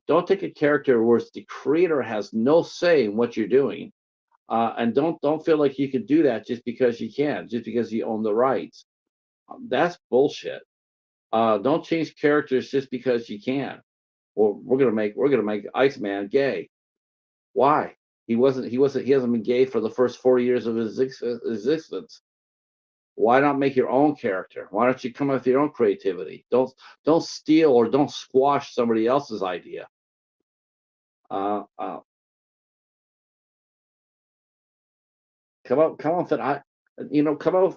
Don't take a character where the creator has no say in what you're doing, and don't feel like you can do that just because you can, just because you own the rights. That's bullshit. Don't change characters just because you can. Well, we're gonna make Iceman gay. Why? He hasn't been gay for the first 40 years of his existence. Why not make your own character? Why don't you come up with your own creativity? Don't steal or don't squash somebody else's idea. Uh, uh, come up with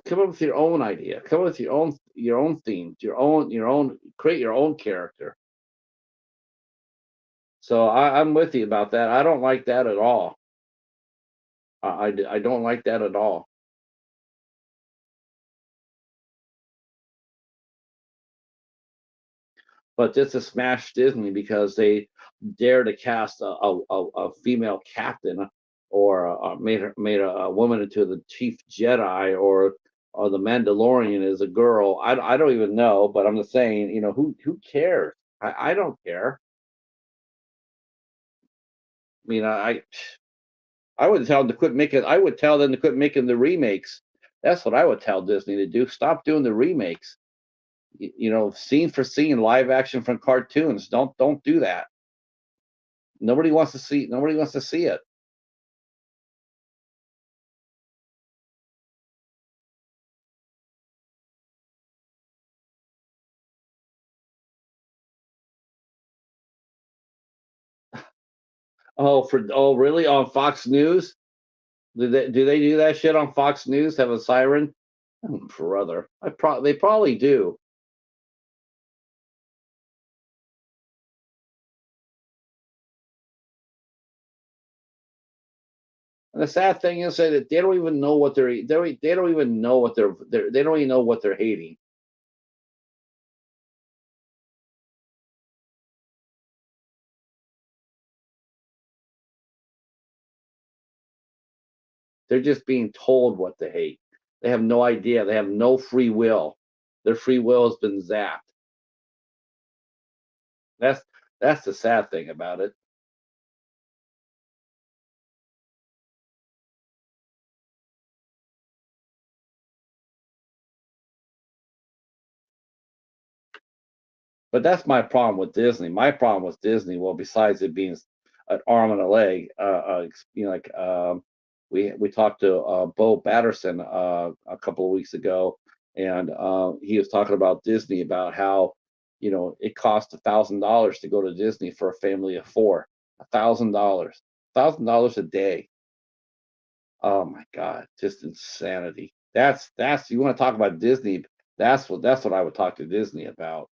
come up with your own idea. Come up with your own themes, your own create your own character. So I'm with you about that. I don't like that at all. I don't like that at all. But this has smashed Disney because they dare to cast a female captain, or made a woman into the chief Jedi, or the Mandalorian is a girl. I don't even know, but I'm just saying, who cares? I don't care. I mean, I would tell them to quit making. I would tell them to quit making the remakes. That's what I would tell Disney to do. Stop doing the remakes. Scene for scene, live action from cartoons. Don't do that. Nobody wants to see it. Oh, really? On Fox News? Do they do that shit on Fox News? Have a siren? Oh, brother. They probably do. And the sad thing is that they don't even know what they don't even know what they don't even know what they're hating. They're just being told what to hate. They have no idea. They have no free will. Their free will has been zapped. That's that's the sad thing about it. But that's my problem with Disney. My problem with Disney, well, besides it being an arm and a leg, like we talked to Bo Batterson a couple of weeks ago, and he was talking about Disney, about how it costs $1,000 to go to Disney for a family of four. $1,000 a day. Oh my God, just insanity. That's you want to talk about Disney? That's what I would talk to Disney about.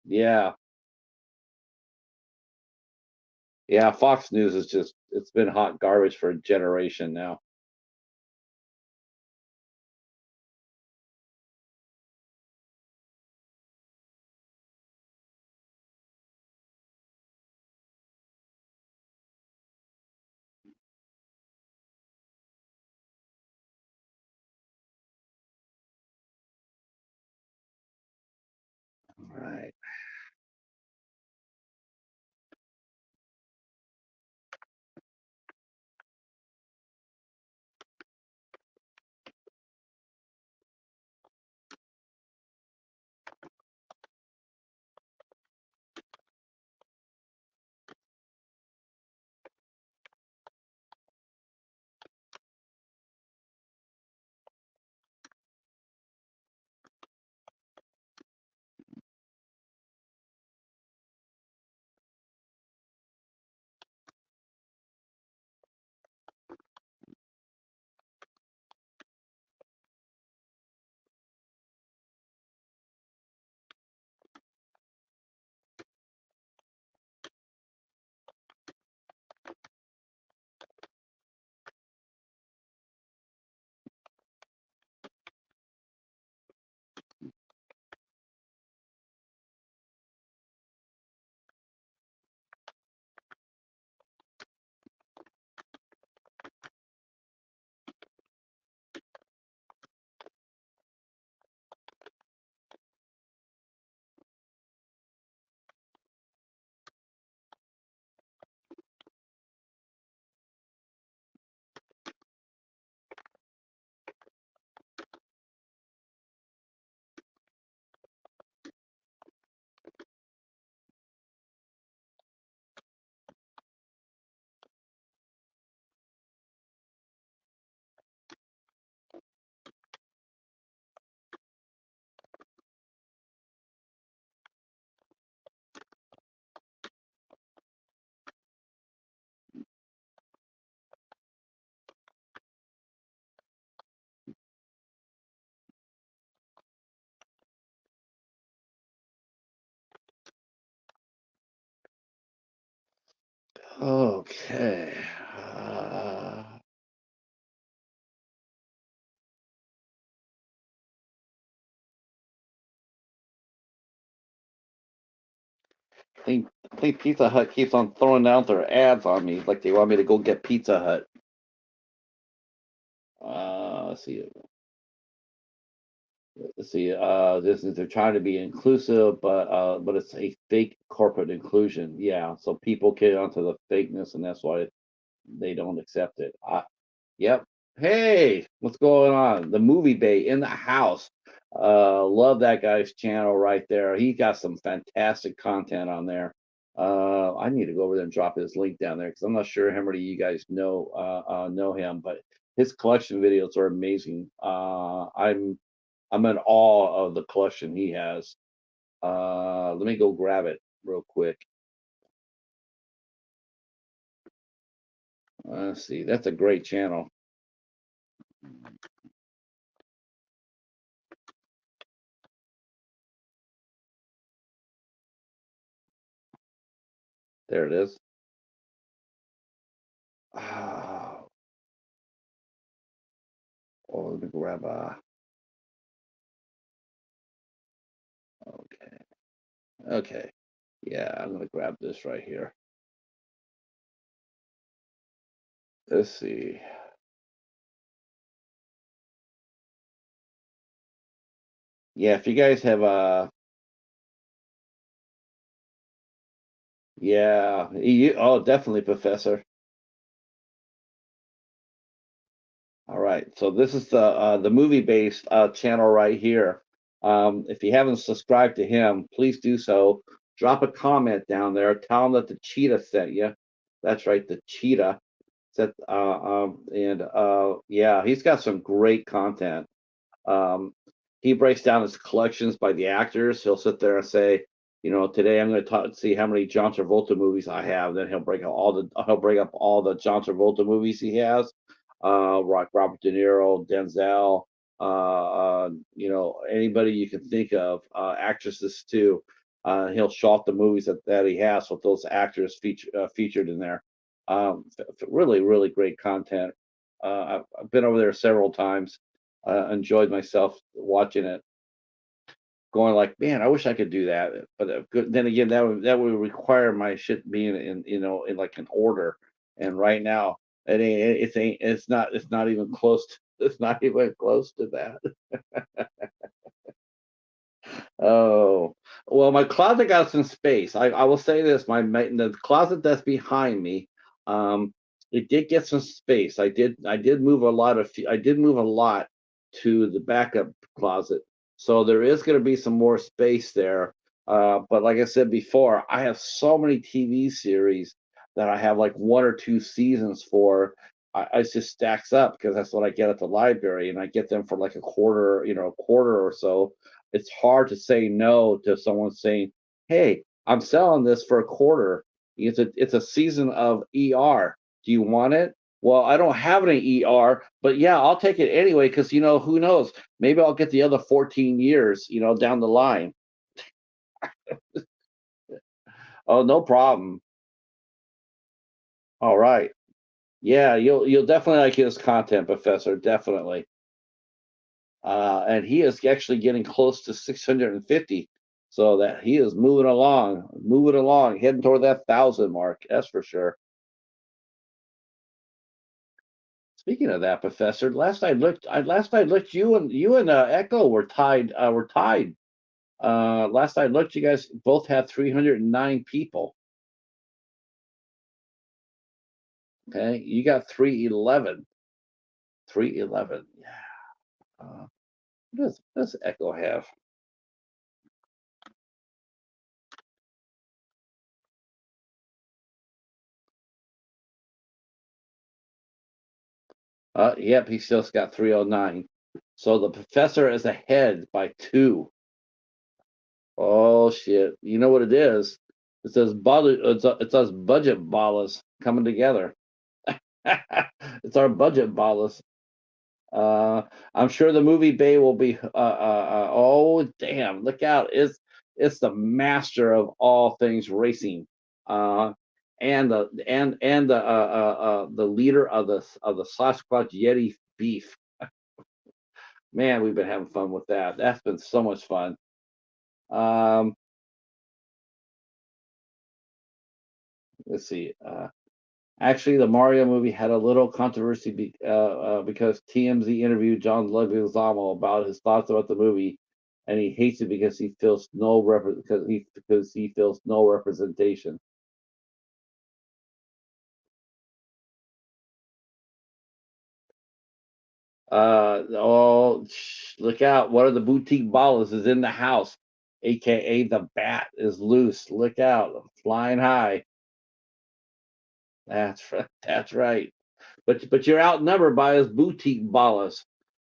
Yeah, yeah, Fox News is it's been hot garbage for a generation now. Right. Okay. I think Pizza Hut keeps on throwing out their ads on me, like they want me to go get Pizza Hut. Let's see. Let's see. This is they're trying to be inclusive, but it's a fake corporate inclusion. Yeah, so people get onto the fakeness, and that's why they don't accept it. Yep. Hey, what's going on? The Movie Bay in the house. Love that guy's channel right there. He got some fantastic content on there. I need to go over there and drop his link down there because I'm not sure how many of you guys know him, but his collection videos are amazing. I'm in awe of the collection he has. Let me go grab it real quick. Let's see. That's a great channel. There it is. Oh, let me grab okay. Okay. Yeah, I'm gonna grab this right here. Let's see. Yeah, if you guys have yeah, oh definitely, Professor. All right, so this is the movie based channel right here. If you haven't subscribed to him, please do so. Drop a comment down there. Tell him that the cheetah sent you. That's right, the cheetah. Set and yeah, he's got some great content. Um, he breaks down his collections by the actors. He'll sit there and say, today I'm going to see how many John Travolta movies I have. Then he'll break up all the John Travolta movies he has. Robert De Niro, Denzel, anybody you can think of, actresses too. He'll show off the movies that he has with those actors featured in there. Really, really great content. I've been over there several times. Enjoyed myself watching it, going like, man, I wish I could do that. But then again, that would require my shit being in like an order. And right now, it's not even close. It's not even close to that. Oh, well, my closet got some space. I will say this, the closet that's behind me, it did get some space. I did move a lot to the backup closet. So there is going to be some more space there. But like I said before, I have so many TV series that I have like one or two seasons for. It just stacks up because that's what I get at the library, and I get them for like a quarter or so. It's hard to say no to someone saying, "Hey, I'm selling this for a quarter. It's a season of ER. Do you want it?" Well, I don't have any ER, but yeah, I'll take it anyway because who knows? Maybe I'll get the other 14 years, down the line. Oh, no problem. All right. Yeah, you'll definitely like his content, Professor. Definitely. And he is actually getting close to 650, so that he is moving along, heading toward that thousand mark. That's for sure. Speaking of that, Professor, last I looked, you and Echo were tied. Last I looked, you guys both had 309 people. Okay, you got 311. 311. Yeah. What does Echo have? Yep, he still's got 309. So the Professor is ahead by two. Oh shit! You know what it is? It says budget. It's us budget ballers coming together. It's our budget ballers. I'm sure the movie bay will be. Oh damn! Look out! It's the master of all things racing. the leader of the Sasquatch Yeti beef. Man, we've been having fun with that. That's been so much fun. Um, let's see. Actually, the Mario movie had a little controversy because TMZ interviewed John Leguizamo about his thoughts about the movie, and he hates it because he feels because he feels no representation. Look out! One of the boutique ballers is in the house, aka the bat is loose. Look out! Flying high. That's right. That's right. But you're outnumbered by his boutique ballers.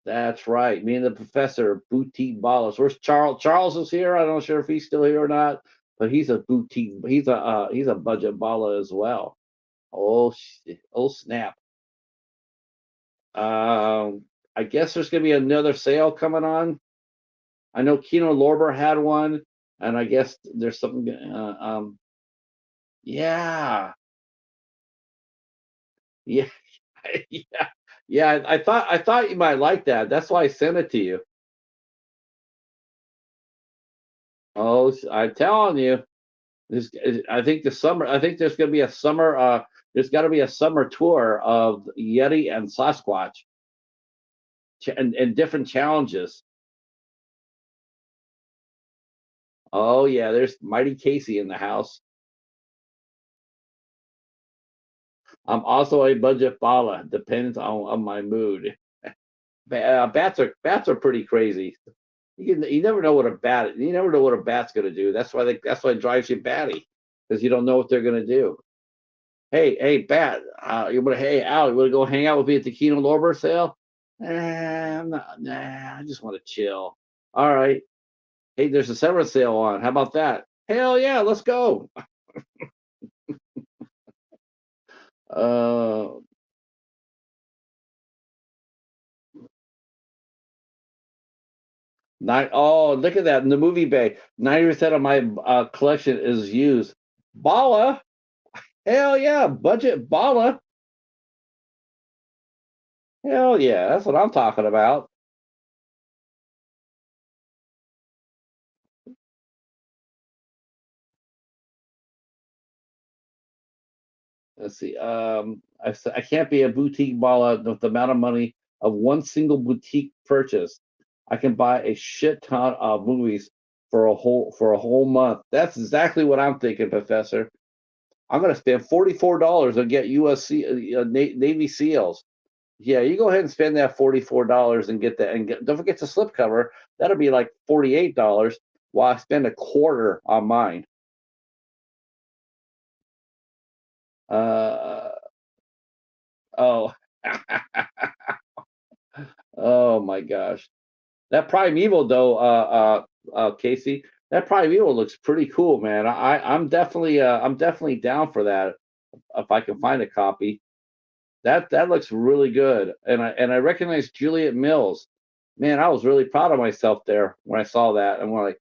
That's right. Me and the professor are boutique ballers. Where's Charles? Charles is here. I'm not sure if he's still here or not, but he's a boutique. He's a budget baller as well. Oh oh snap! Um, I guess there's gonna be another sale coming on. I know Kino Lorber had one, and I guess there's something. Yeah, yeah, yeah, yeah. I thought you might like that. That's why I sent it to you. Oh, I'm telling you. I think the summer. I think there's going to be a summer. There's got to be a summer tour of Yeti and Sasquatch, and different challenges. Oh yeah, there's Mighty Casey in the house. I'm also a budget fella. Depends on my mood. Bats are pretty crazy. You never know what a bat. You never know what a bat's going to do. That's why it drives you batty because you don't know what they're going to do. Hey, Bat, hey, Al, you want to go hang out with me at the Kino Lorber sale? Nah, I just want to chill. All right. Hey, there's a severance sale on. How about that? Hell yeah, let's go. Uh, look at that in the movie bay. 90% of my collection is used. Bala, hell yeah, budget Bala. Hell yeah, that's what I'm talking about. Let's see. I can't be a boutique baller with the amount of money of one single boutique purchase. I can buy a shit ton of movies for a whole month. That's exactly what I'm thinking, Professor. I'm going to spend $44 and get USC Navy SEALs. Yeah, you go ahead and spend that $44 and get that, and don't forget the slipcover. That'll be like $48, while I spend a quarter on mine. Uh, oh. Oh my gosh. That Primeval though, Casey, that Primeval looks pretty cool, man. I'm definitely down for that if I can find a copy. That looks really good, and I recognize Juliet Mills. Man, I was really proud of myself there when I saw that, and we're like,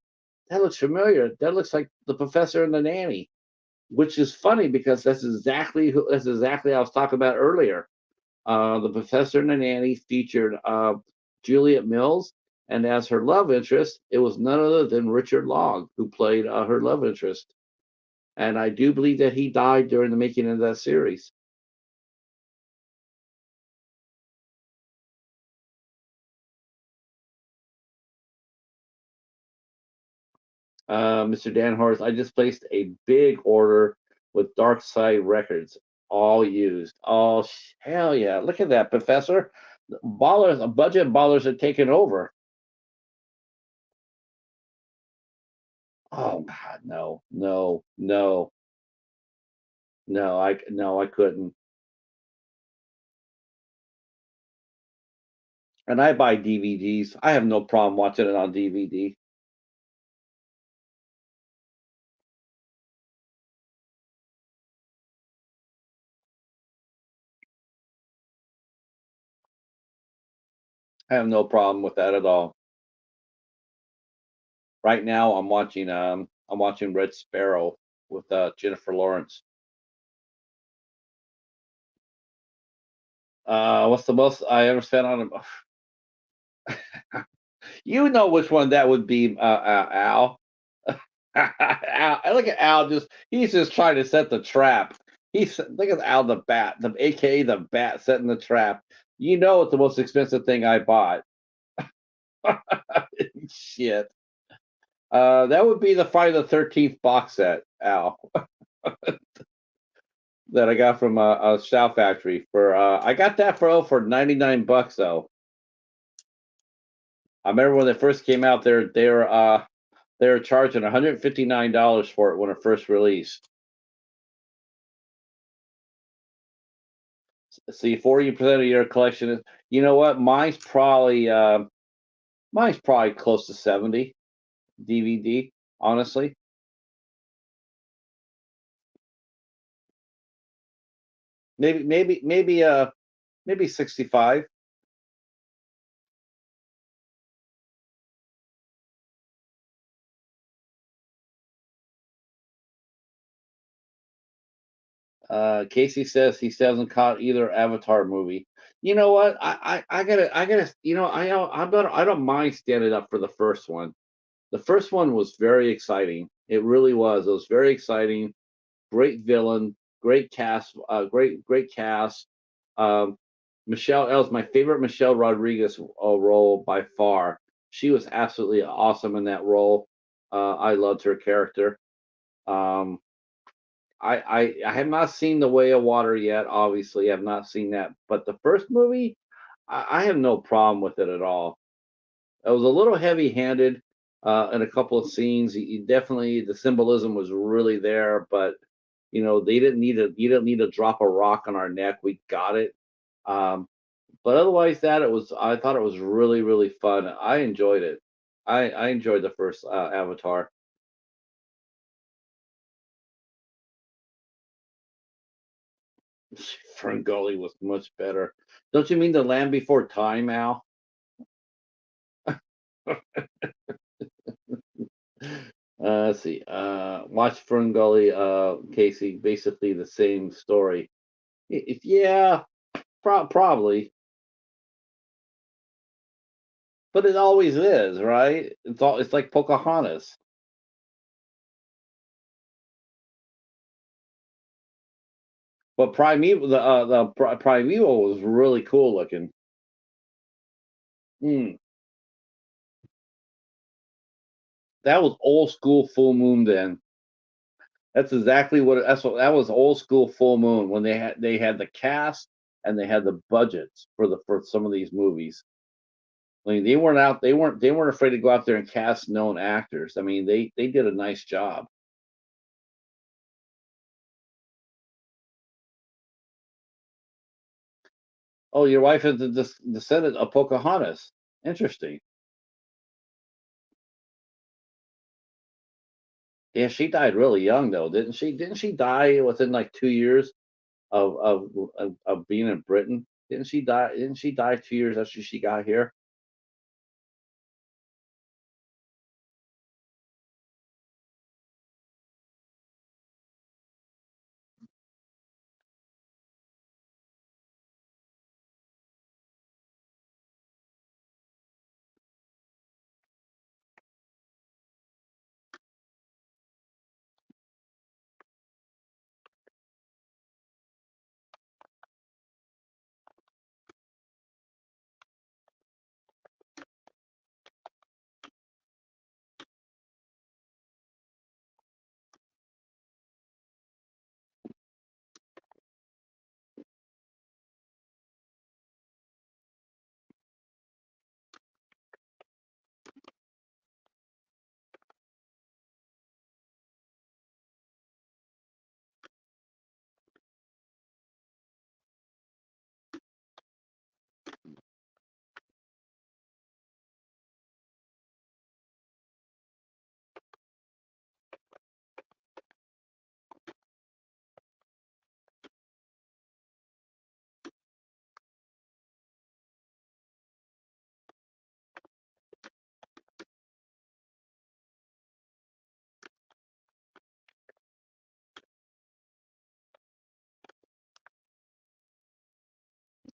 that looks familiar. That looks like the Professor and the Nanny, which is funny because that's exactly I was talking about earlier. The Professor and the Nanny featured Juliet Mills, and as her love interest, it was none other than Richard Long who played her love interest. And I do believe that he died during the making of that series. Mr. Dan Horst, I just placed a big order with Dark Side Records, all used. Oh, hell yeah. Look at that, Professor. Ballers, budget ballers are taking over. Oh, God, no, no, no, no, I couldn't. And I buy DVDs. I have no problem watching it on DVD. I have no problem with that at all. Right now, I'm watching Red Sparrow with Jennifer Lawrence. What's the most I ever spent on a You know which one that would be, Al. Al, I look at Al he's just trying to set the trap. Look at Al the bat, the AKA the bat setting the trap. You know it's the most expensive thing I bought. Shit. That would be the Friday the 13th box set, Al, that I got from a Shout Factory for I got that for 99 bucks though. I remember when they first came out, they were charging $159 for it when it first released. See, 40% of your collection is, you know what? Mine's probably close to 70 DVD, honestly. Maybe 65. Casey says he still hasn't caught either Avatar movie. You know what? I gotta, I don't mind standing up for the first one. The first one was very exciting. It really was. It was very exciting. Great villain, great cast, great cast. Um, Michelle Els, my favorite Michelle Rodriguez role by far. She was absolutely awesome in that role. I loved her character. Um, I have not seen The Way of Water yet. Obviously, I have not seen that. But the first movie, I have no problem with it at all. It was a little heavy-handed in a couple of scenes. Definitely, the symbolism was really there, but they didn't need to. You didn't need to drop a rock on our neck. We got it. Um, but otherwise, I thought it was really, really fun. I enjoyed it. I enjoyed the first Avatar. Ferngully was much better. Don't you mean The Land Before Time, Al? Let's see. Watch Ferngully, Casey. Basically the same story. Yeah, probably, but it always is, right? It's like Pocahontas. But Primeval was really cool looking. Hmm. That was old school full moon then. That was old school full moon when they had the cast and they had the budgets for some of these movies. I mean, they weren't afraid to go out there and cast known actors. I mean, they did a nice job. Oh, your wife is the descendant of Pocahontas. Interesting. Yeah, she died really young though, didn't she? Didn't she die within like 2 years of being in Britain? Didn't she die? Didn't she die 2 years after she got here?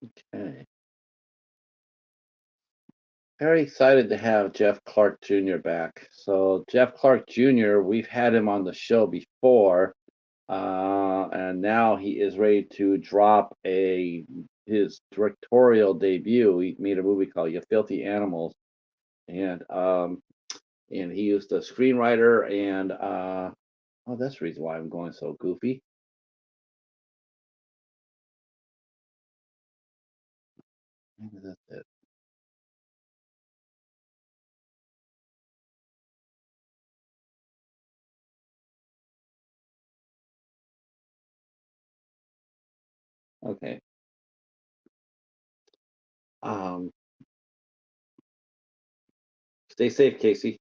Okay. Very excited to have Jeff Clark Jr. back. So Jeff Clark Jr., we've had him on the show before, and now he is ready to drop a his directorial debut. He made a movie called You Filthy Animals, and he used a screenwriter and oh, that's the reason why I'm going so goofy. Maybe that's it. Okay. Um, Stay safe, Casey.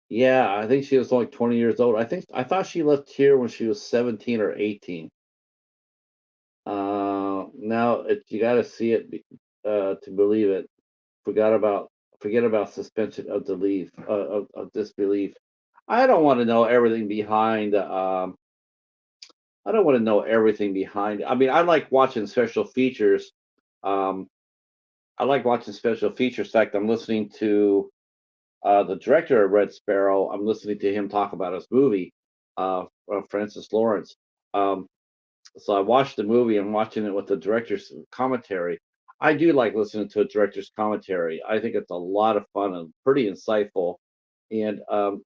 Yeah, I think she was only 20 years old. I thought she left here when she was 17 or 18. Now you got to see it to believe it. Forgot about Forget about suspension of belief of disbelief. I don't want to know everything behind. I don't want to know everything behind. I mean, I like watching special features. Um, I like watching special features. In fact, I'm listening to the director of Red Sparrow. I'm listening to him talk about his movie, Francis Lawrence. Um, so I watched the movie and watching it with the director's commentary. I do like listening to a director's commentary. I think it's a lot of fun and pretty insightful. And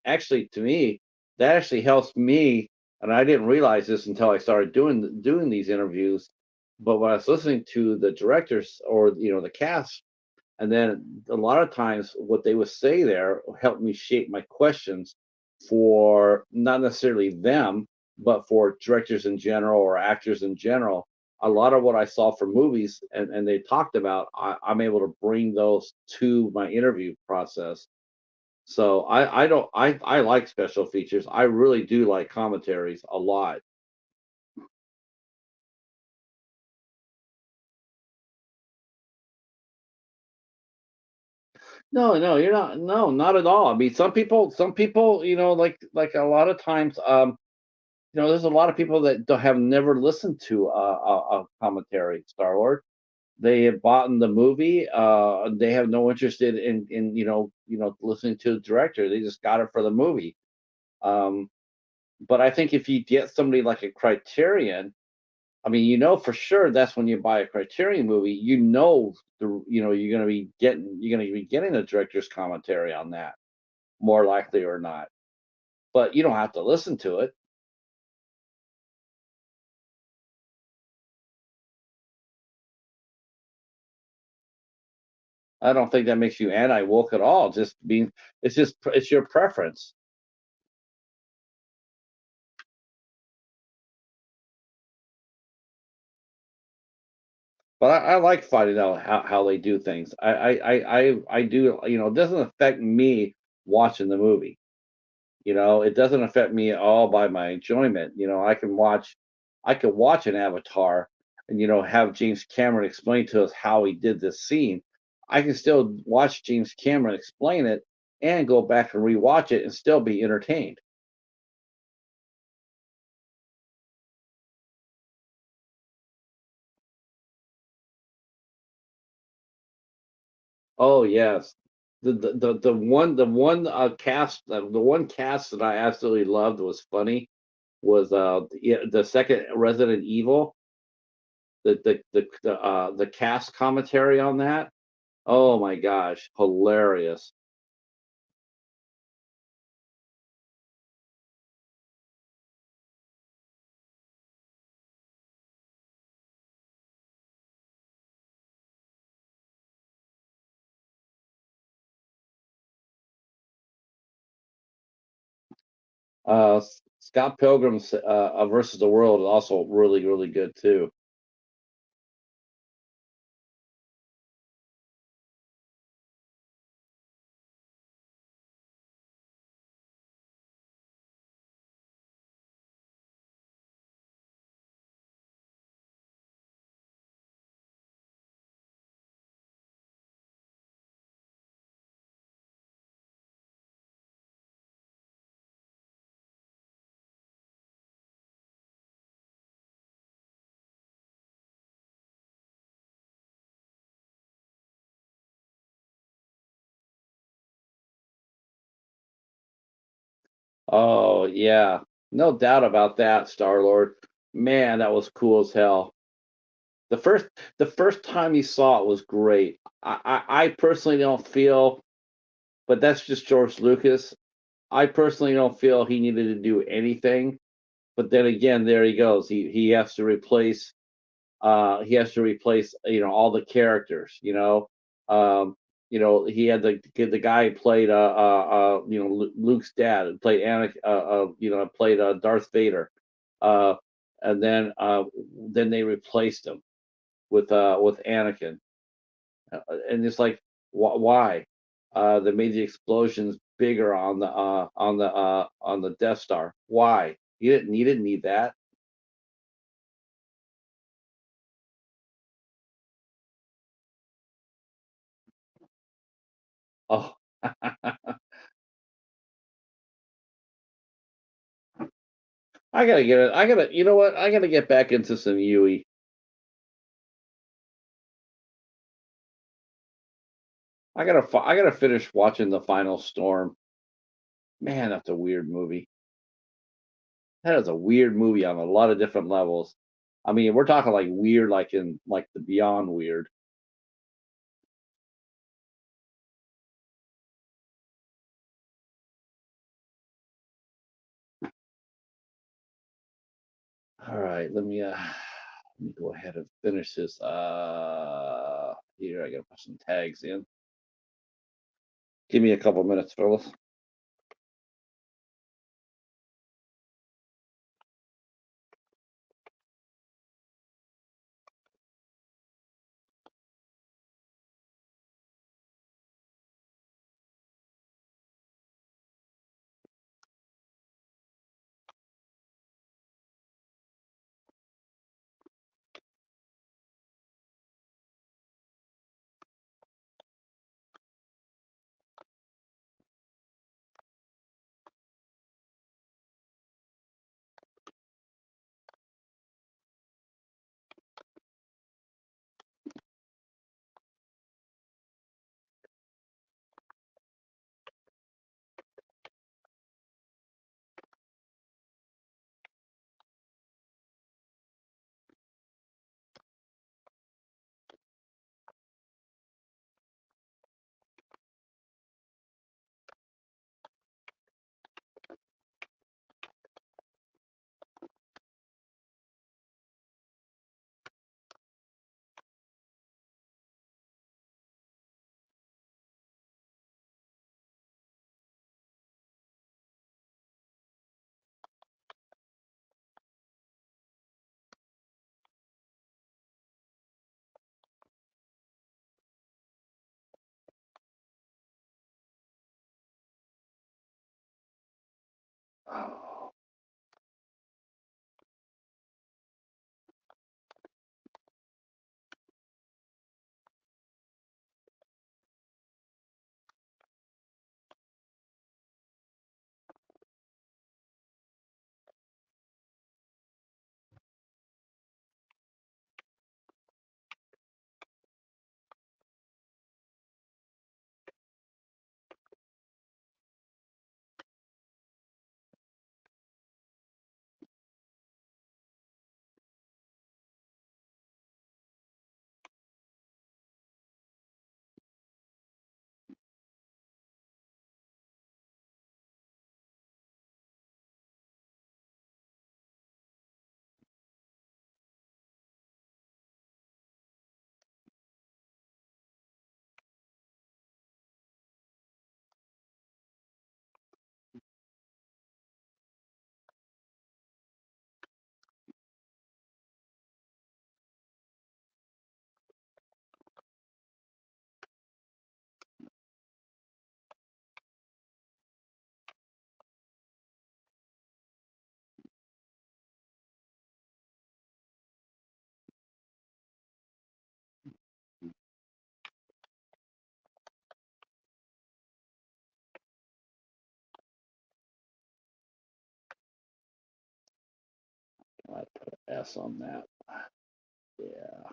actually, to me, that actually helps me. And I didn't realize this until I started doing these interviews. But when I was listening to the directors or the cast, and then a lot of times what they would say there helped me shape my questions for not necessarily them, but for directors in general or actors in general. A lot of what I saw for movies and they talked about, I'm able to bring those to my interview process. So I don't I like special features. I really do like commentaries a lot. No, no, you're not. No, not at all. I mean, some people, like a lot of times, there's a lot of people that have never listened to a commentary Star Wars. They have bought in the movie. They have no interest in listening to the director. They just got it for the movie. Um, but I think if you get somebody like a Criterion, I mean, for sure that's when you buy a Criterion movie. You're gonna be getting a director's commentary on that, more likely or not. But you don't have to listen to it. I don't think that makes you anti-woke at all. It's your preference. But I like finding out how they do things. I do. It doesn't affect me watching the movie. It doesn't affect me at all by my enjoyment. I could watch an Avatar and have James Cameron explain to us how he did this scene. I can still watch James Cameron explain it and go back and rewatch it and still be entertained. Oh yes, the one cast that I absolutely loved was funny was the second Resident Evil, the cast commentary on that. Oh my gosh, hilarious. Scott Pilgrim's versus the World is also really really good too. Oh, yeah. No doubt about that, Star-Lord. Man, that was cool as hell. The first the first time you saw it was great. I personally don't feel, but that's just George Lucas. I personally don't feel he needed to do anything. But then again, there he goes. He has to replace all the characters, um he had the guy who played Luke's dad, and played played Darth Vader, uh and then they replaced him with Anakin, and it's like, why? They made the explosions bigger on the Death Star. Why? You didn't need that. Oh. I gotta get it. I gotta, you know what? I gotta get back into some Yui. I gotta finish watching the Final Storm. Man, that's a weird movie. That is a weird movie on a lot of different levels. I mean, we're talking like weird, like in like the beyond weird. All right, let me go ahead and finish this. Here I gotta put some tags in. Give me a couple minutes, fellas. Oh, I put an S on that. Yeah.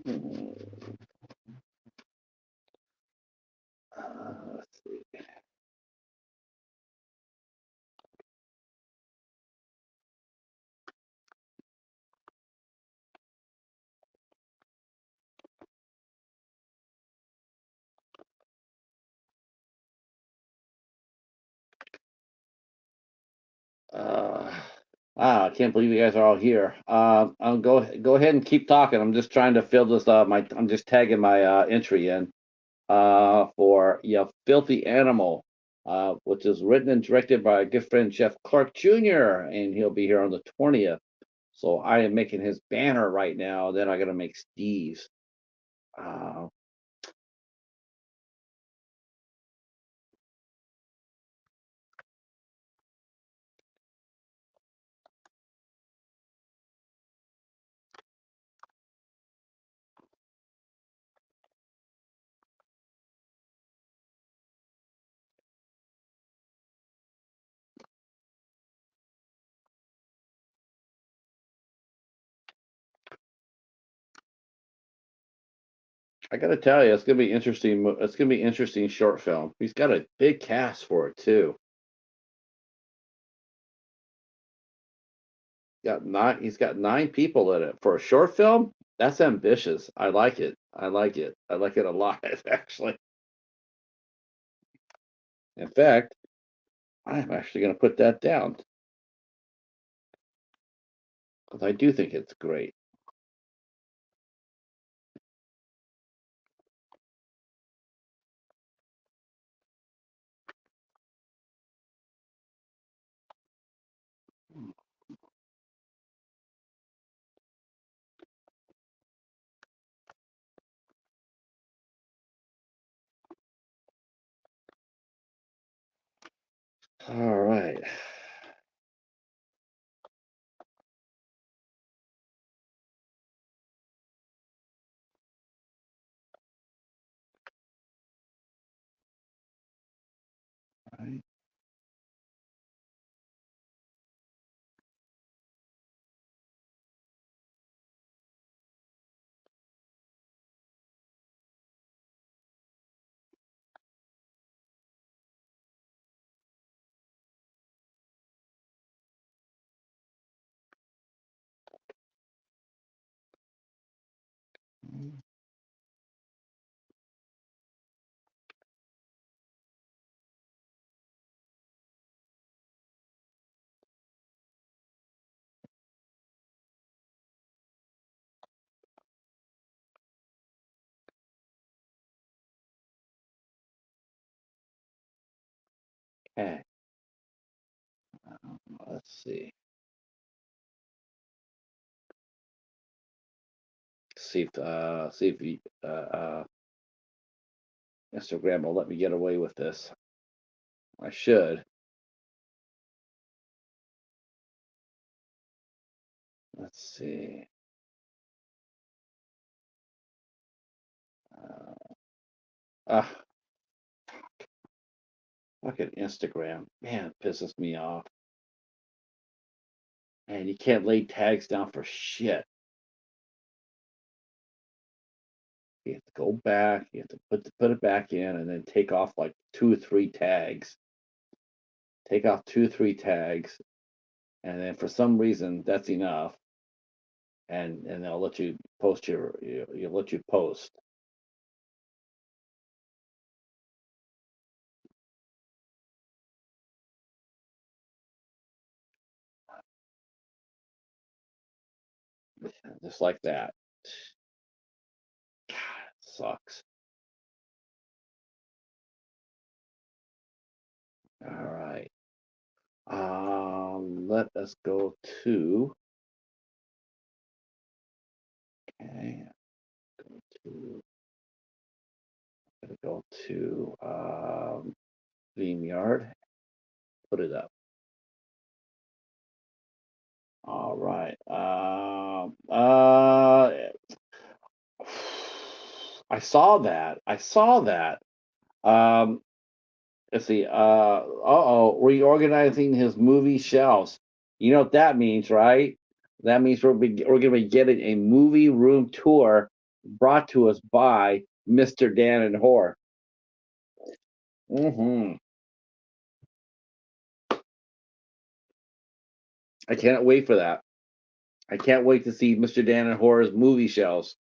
Hmm, let's see. Uh, wow, I can't believe you guys are all here. I'll go ahead and keep talking. I'm just trying to fill this. I'm just tagging my entry in. For Filthy Animal, which is written and directed by our good friend Jeff Clark Jr., and he'll be here on the 20th. So I am making his banner right now. Then I got to make Steve's. Uh, I got to tell you, it's gonna be interesting. It's gonna be interesting short film. He's got a big cast for it too. He's got 9 people in it for a short film. That's ambitious. I like it. I like it. I like it a lot, actually. In fact, I'm actually going to put that down because I do think it's great. All right. Right. Okay. Let's see. See if Instagram will let me get away with this. I should. Let's see. Uh, ah, Fucking Instagram. Man, it pisses me off. And you can't lay tags down for shit. You have to go back. You have to put it back in, and then take off like 2 or 3 tags. Take off 2 or 3 tags, and then for some reason that's enough, and they'll let you post you'll let you post. Just like that. God, it sucks. All right. Let us go to. Okay. Go to. Gonna go to StreamYard. Put it up. All right. I saw that. I saw that. Um, let's see. Uh-oh, reorganizing his movie shelves. You know what that means, right? That means we're gonna be getting a movie room tour brought to us by Mr. Dan and Whore. Hmm. I can't wait for that. I can't wait to see Mr. Dan and Whore's movie shelves.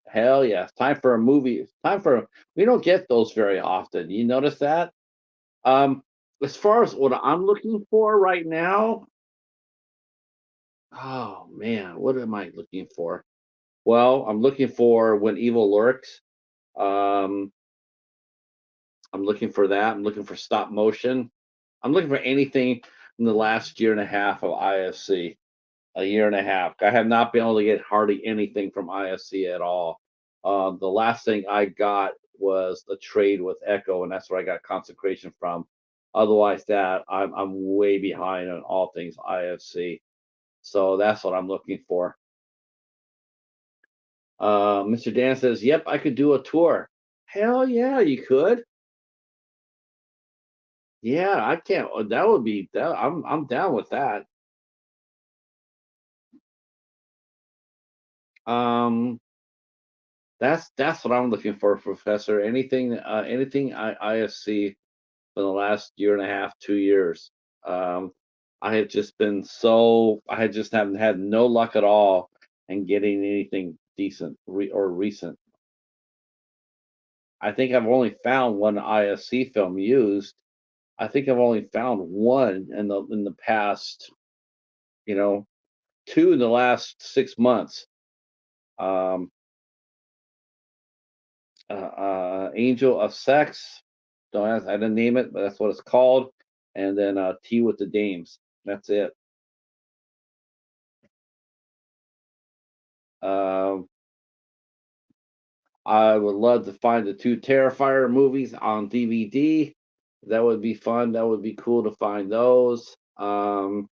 Hell yeah. Time for a movie. Time for we don't get those very often. You notice that? Um, as far as what I'm looking for right now, oh man, what am I looking for? Well, I'm looking for When Evil Lurks. Um, I'm looking for that. I'm looking for stop motion. I'm looking for anything in the last year and a half of IFC. A year and a half. I have not been able to get hardly anything from IFC at all. The last thing I got was the trade with Echo, and that's where I got consecration from. Otherwise, that I'm way behind on all things IFC. So that's what I'm looking for. Mr. Dan says, "Yep, I could do a tour." Hell yeah, you could. Yeah, I can't. That would be that. I'm down with that. Um, that's what I'm looking for, Professor. Anything IFC for the last year and a half, 2 years. Um, I have just been so I had just haven't had no luck at all in getting anything decent or recent. I think I've only found one IFC film used. I think I've only found one in the past, you know, two in the last 6 months. Um, Angel of Sex. Don't ask, I didn't name it, but that's what it's called. And then Tea with the Dames. That's it. Um, I would love to find the two Terrifier movies on DVD. That would be fun. That would be cool to find those. I'm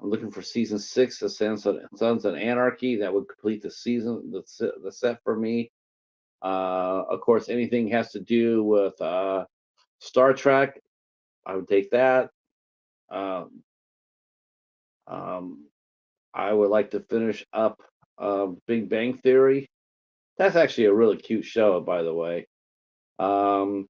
looking for season six of Sons of Anarchy. That would complete the season, the set for me. Of course, anything has to do with Star Trek, I would take that. Um, um, I would like to finish up Big Bang Theory. That's actually a really cute show, by the way. Um,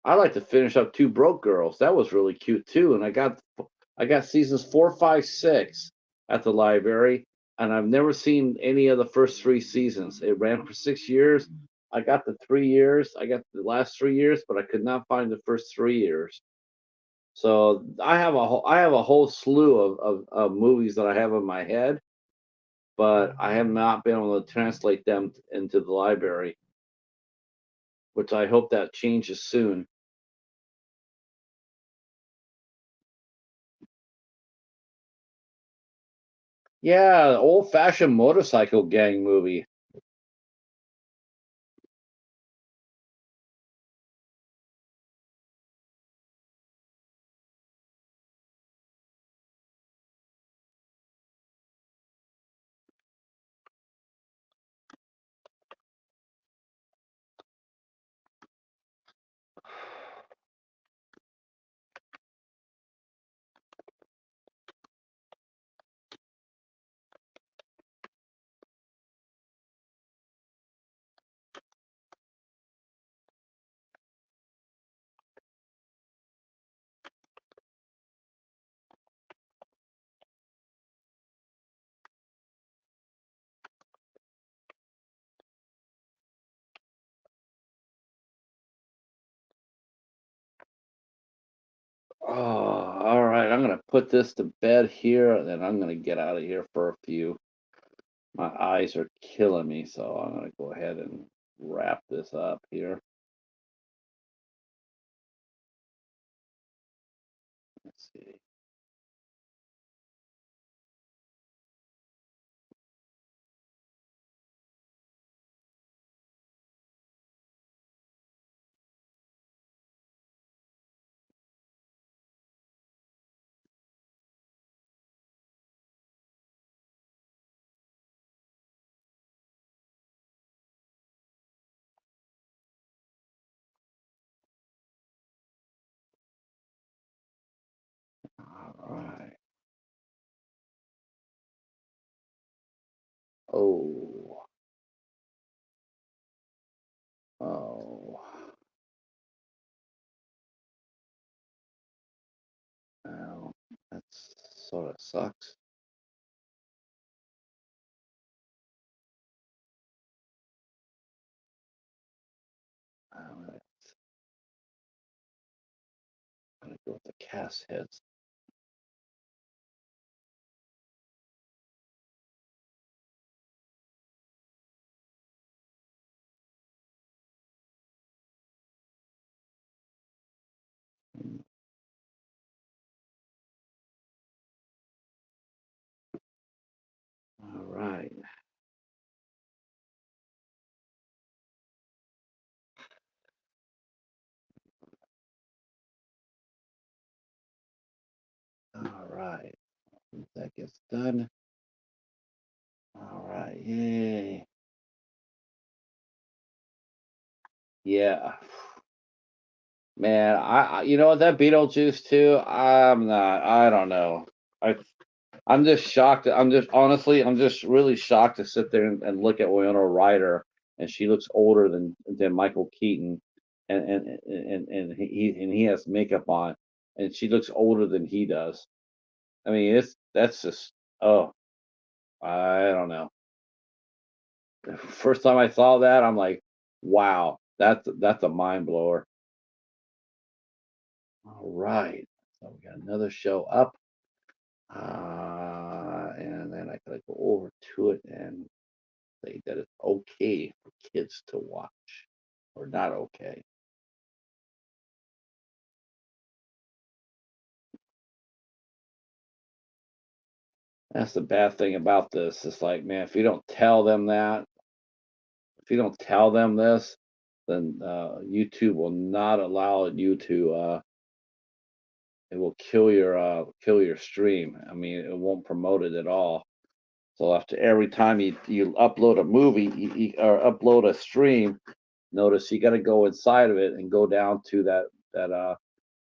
I like to finish up Two Broke Girls. That was really cute too, and I got seasons four, five, six at the library, and I've never seen any of the first three seasons. It ran for 6 years. I got the 3 years. I got the last 3 years, but I could not find the first 3 years. So I have a whole slew of movies that I have in my head, but I have not been able to translate them into the library, which I hope that changes soon. Yeah, old fashioned motorcycle gang movie. Oh, all right. I'm gonna put this to bed here, and then I'm gonna get out of here for a few. My eyes are killing me, so I'm gonna go ahead and wrap this up here. Let's see. All right. Oh. sort of sucks. I'm gonna go with the cast heads. All right. All right. Once that gets done. All right. Yay. Yeah. Man, you know what, that Beetlejuice too, I don't know. I I'm just shocked. I'm just really shocked to sit there and look at Winona Ryder, and she looks older than Michael Keaton, and he has makeup on, and she looks older than he does. I mean, that's just, oh, I don't know. First time I saw that, I'm like, wow, that's a mind blower. All right, so we got another show up, and then I gotta go over to it and say that it's okay for kids to watch or not okay. That's the bad thing about this. It's like, man, if you don't tell them that, if you don't tell them this, then YouTube will not allow you to. It will kill your stream. I mean, it won't promote it at all. So after every time you upload a movie or upload a stream, notice you got to go inside of it and go down to that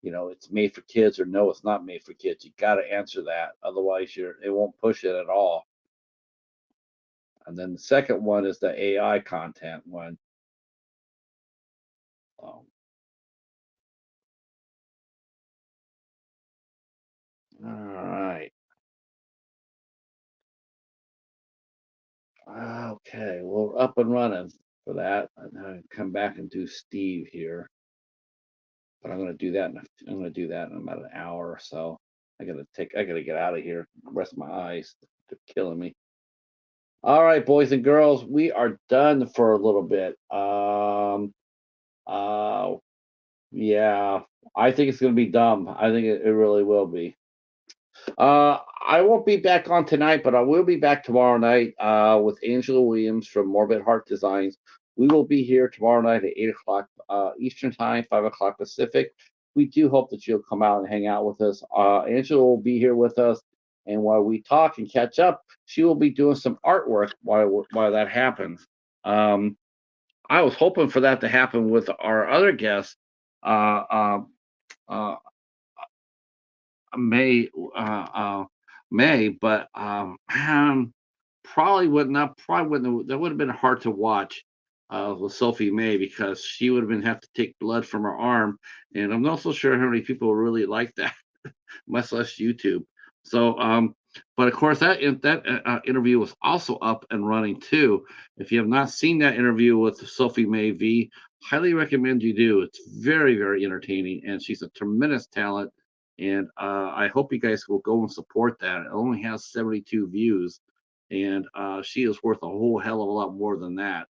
it's made for kids or no, it's not made for kids. You got to answer that, otherwise it won't push it at all. And then the second one is the AI content one. Um, all right. Okay, well, we're up and running for that. And I come back and do Steve here, but I'm gonna do that. I'm gonna do that in about an hour or so. I gotta get out of here. Rest my eyes. They're killing me. All right, boys and girls, we are done for a little bit. Uh, yeah, I think it's gonna be dumb. I think it really will be. I won't be back on tonight, but I will be back tomorrow night with Angela Williams from Morbid Heart Designs. We will be here tomorrow night at 8 o'clock Eastern Time, 5 o'clock Pacific. We do hope that you'll come out and hang out with us. Angela will be here with us, and while we talk and catch up, she will be doing some artwork while that happens. Um, I was hoping for that to happen with our other guest, uh, uh, uh, May, May, but probably wouldn't. That would have been hard to watch with Sophie May because she would have been have to take blood from her arm, and I'm not so sure how many people really like that, much less YouTube. So, but of course that interview was also up and running too. If you have not seen that interview with Sophie May V, highly recommend you do. It's very entertaining, and she's a tremendous talent. And I hope you guys will go and support that. It only has 72 views, and she is worth a whole hell of a lot more than that.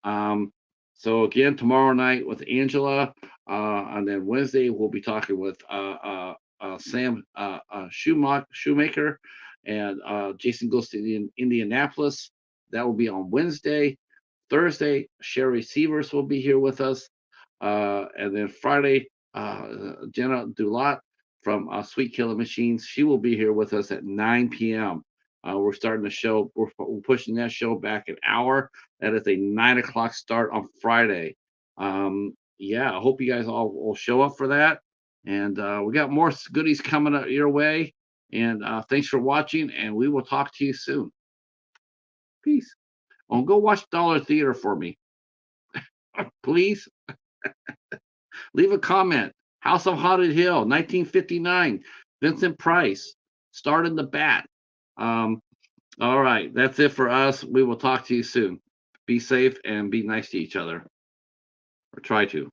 Um, so again, tomorrow night with Angela, and then Wednesday we'll be talking with Sam Shoemaker, and Jason goes to Indianapolis. That will be on Wednesday. Thursday, Sherry Severs will be here with us, and then Friday, Jenna Dulot from Sweet Killer Machines. She will be here with us at 9 p.m. We're starting the show. We're pushing that show back an hour. That is a 9 o'clock start on Friday. Yeah, I hope you guys all will show up for that. And we got more goodies coming up your way. And thanks for watching. And we will talk to you soon. Peace. Oh, go watch Dollar Theater for me, please. Leave a comment. House of Haunted Hill, 1959. Vincent Price. starting the bat. Um, all right, that's it for us. We will talk to you soon. Be safe and be nice to each other, or try to.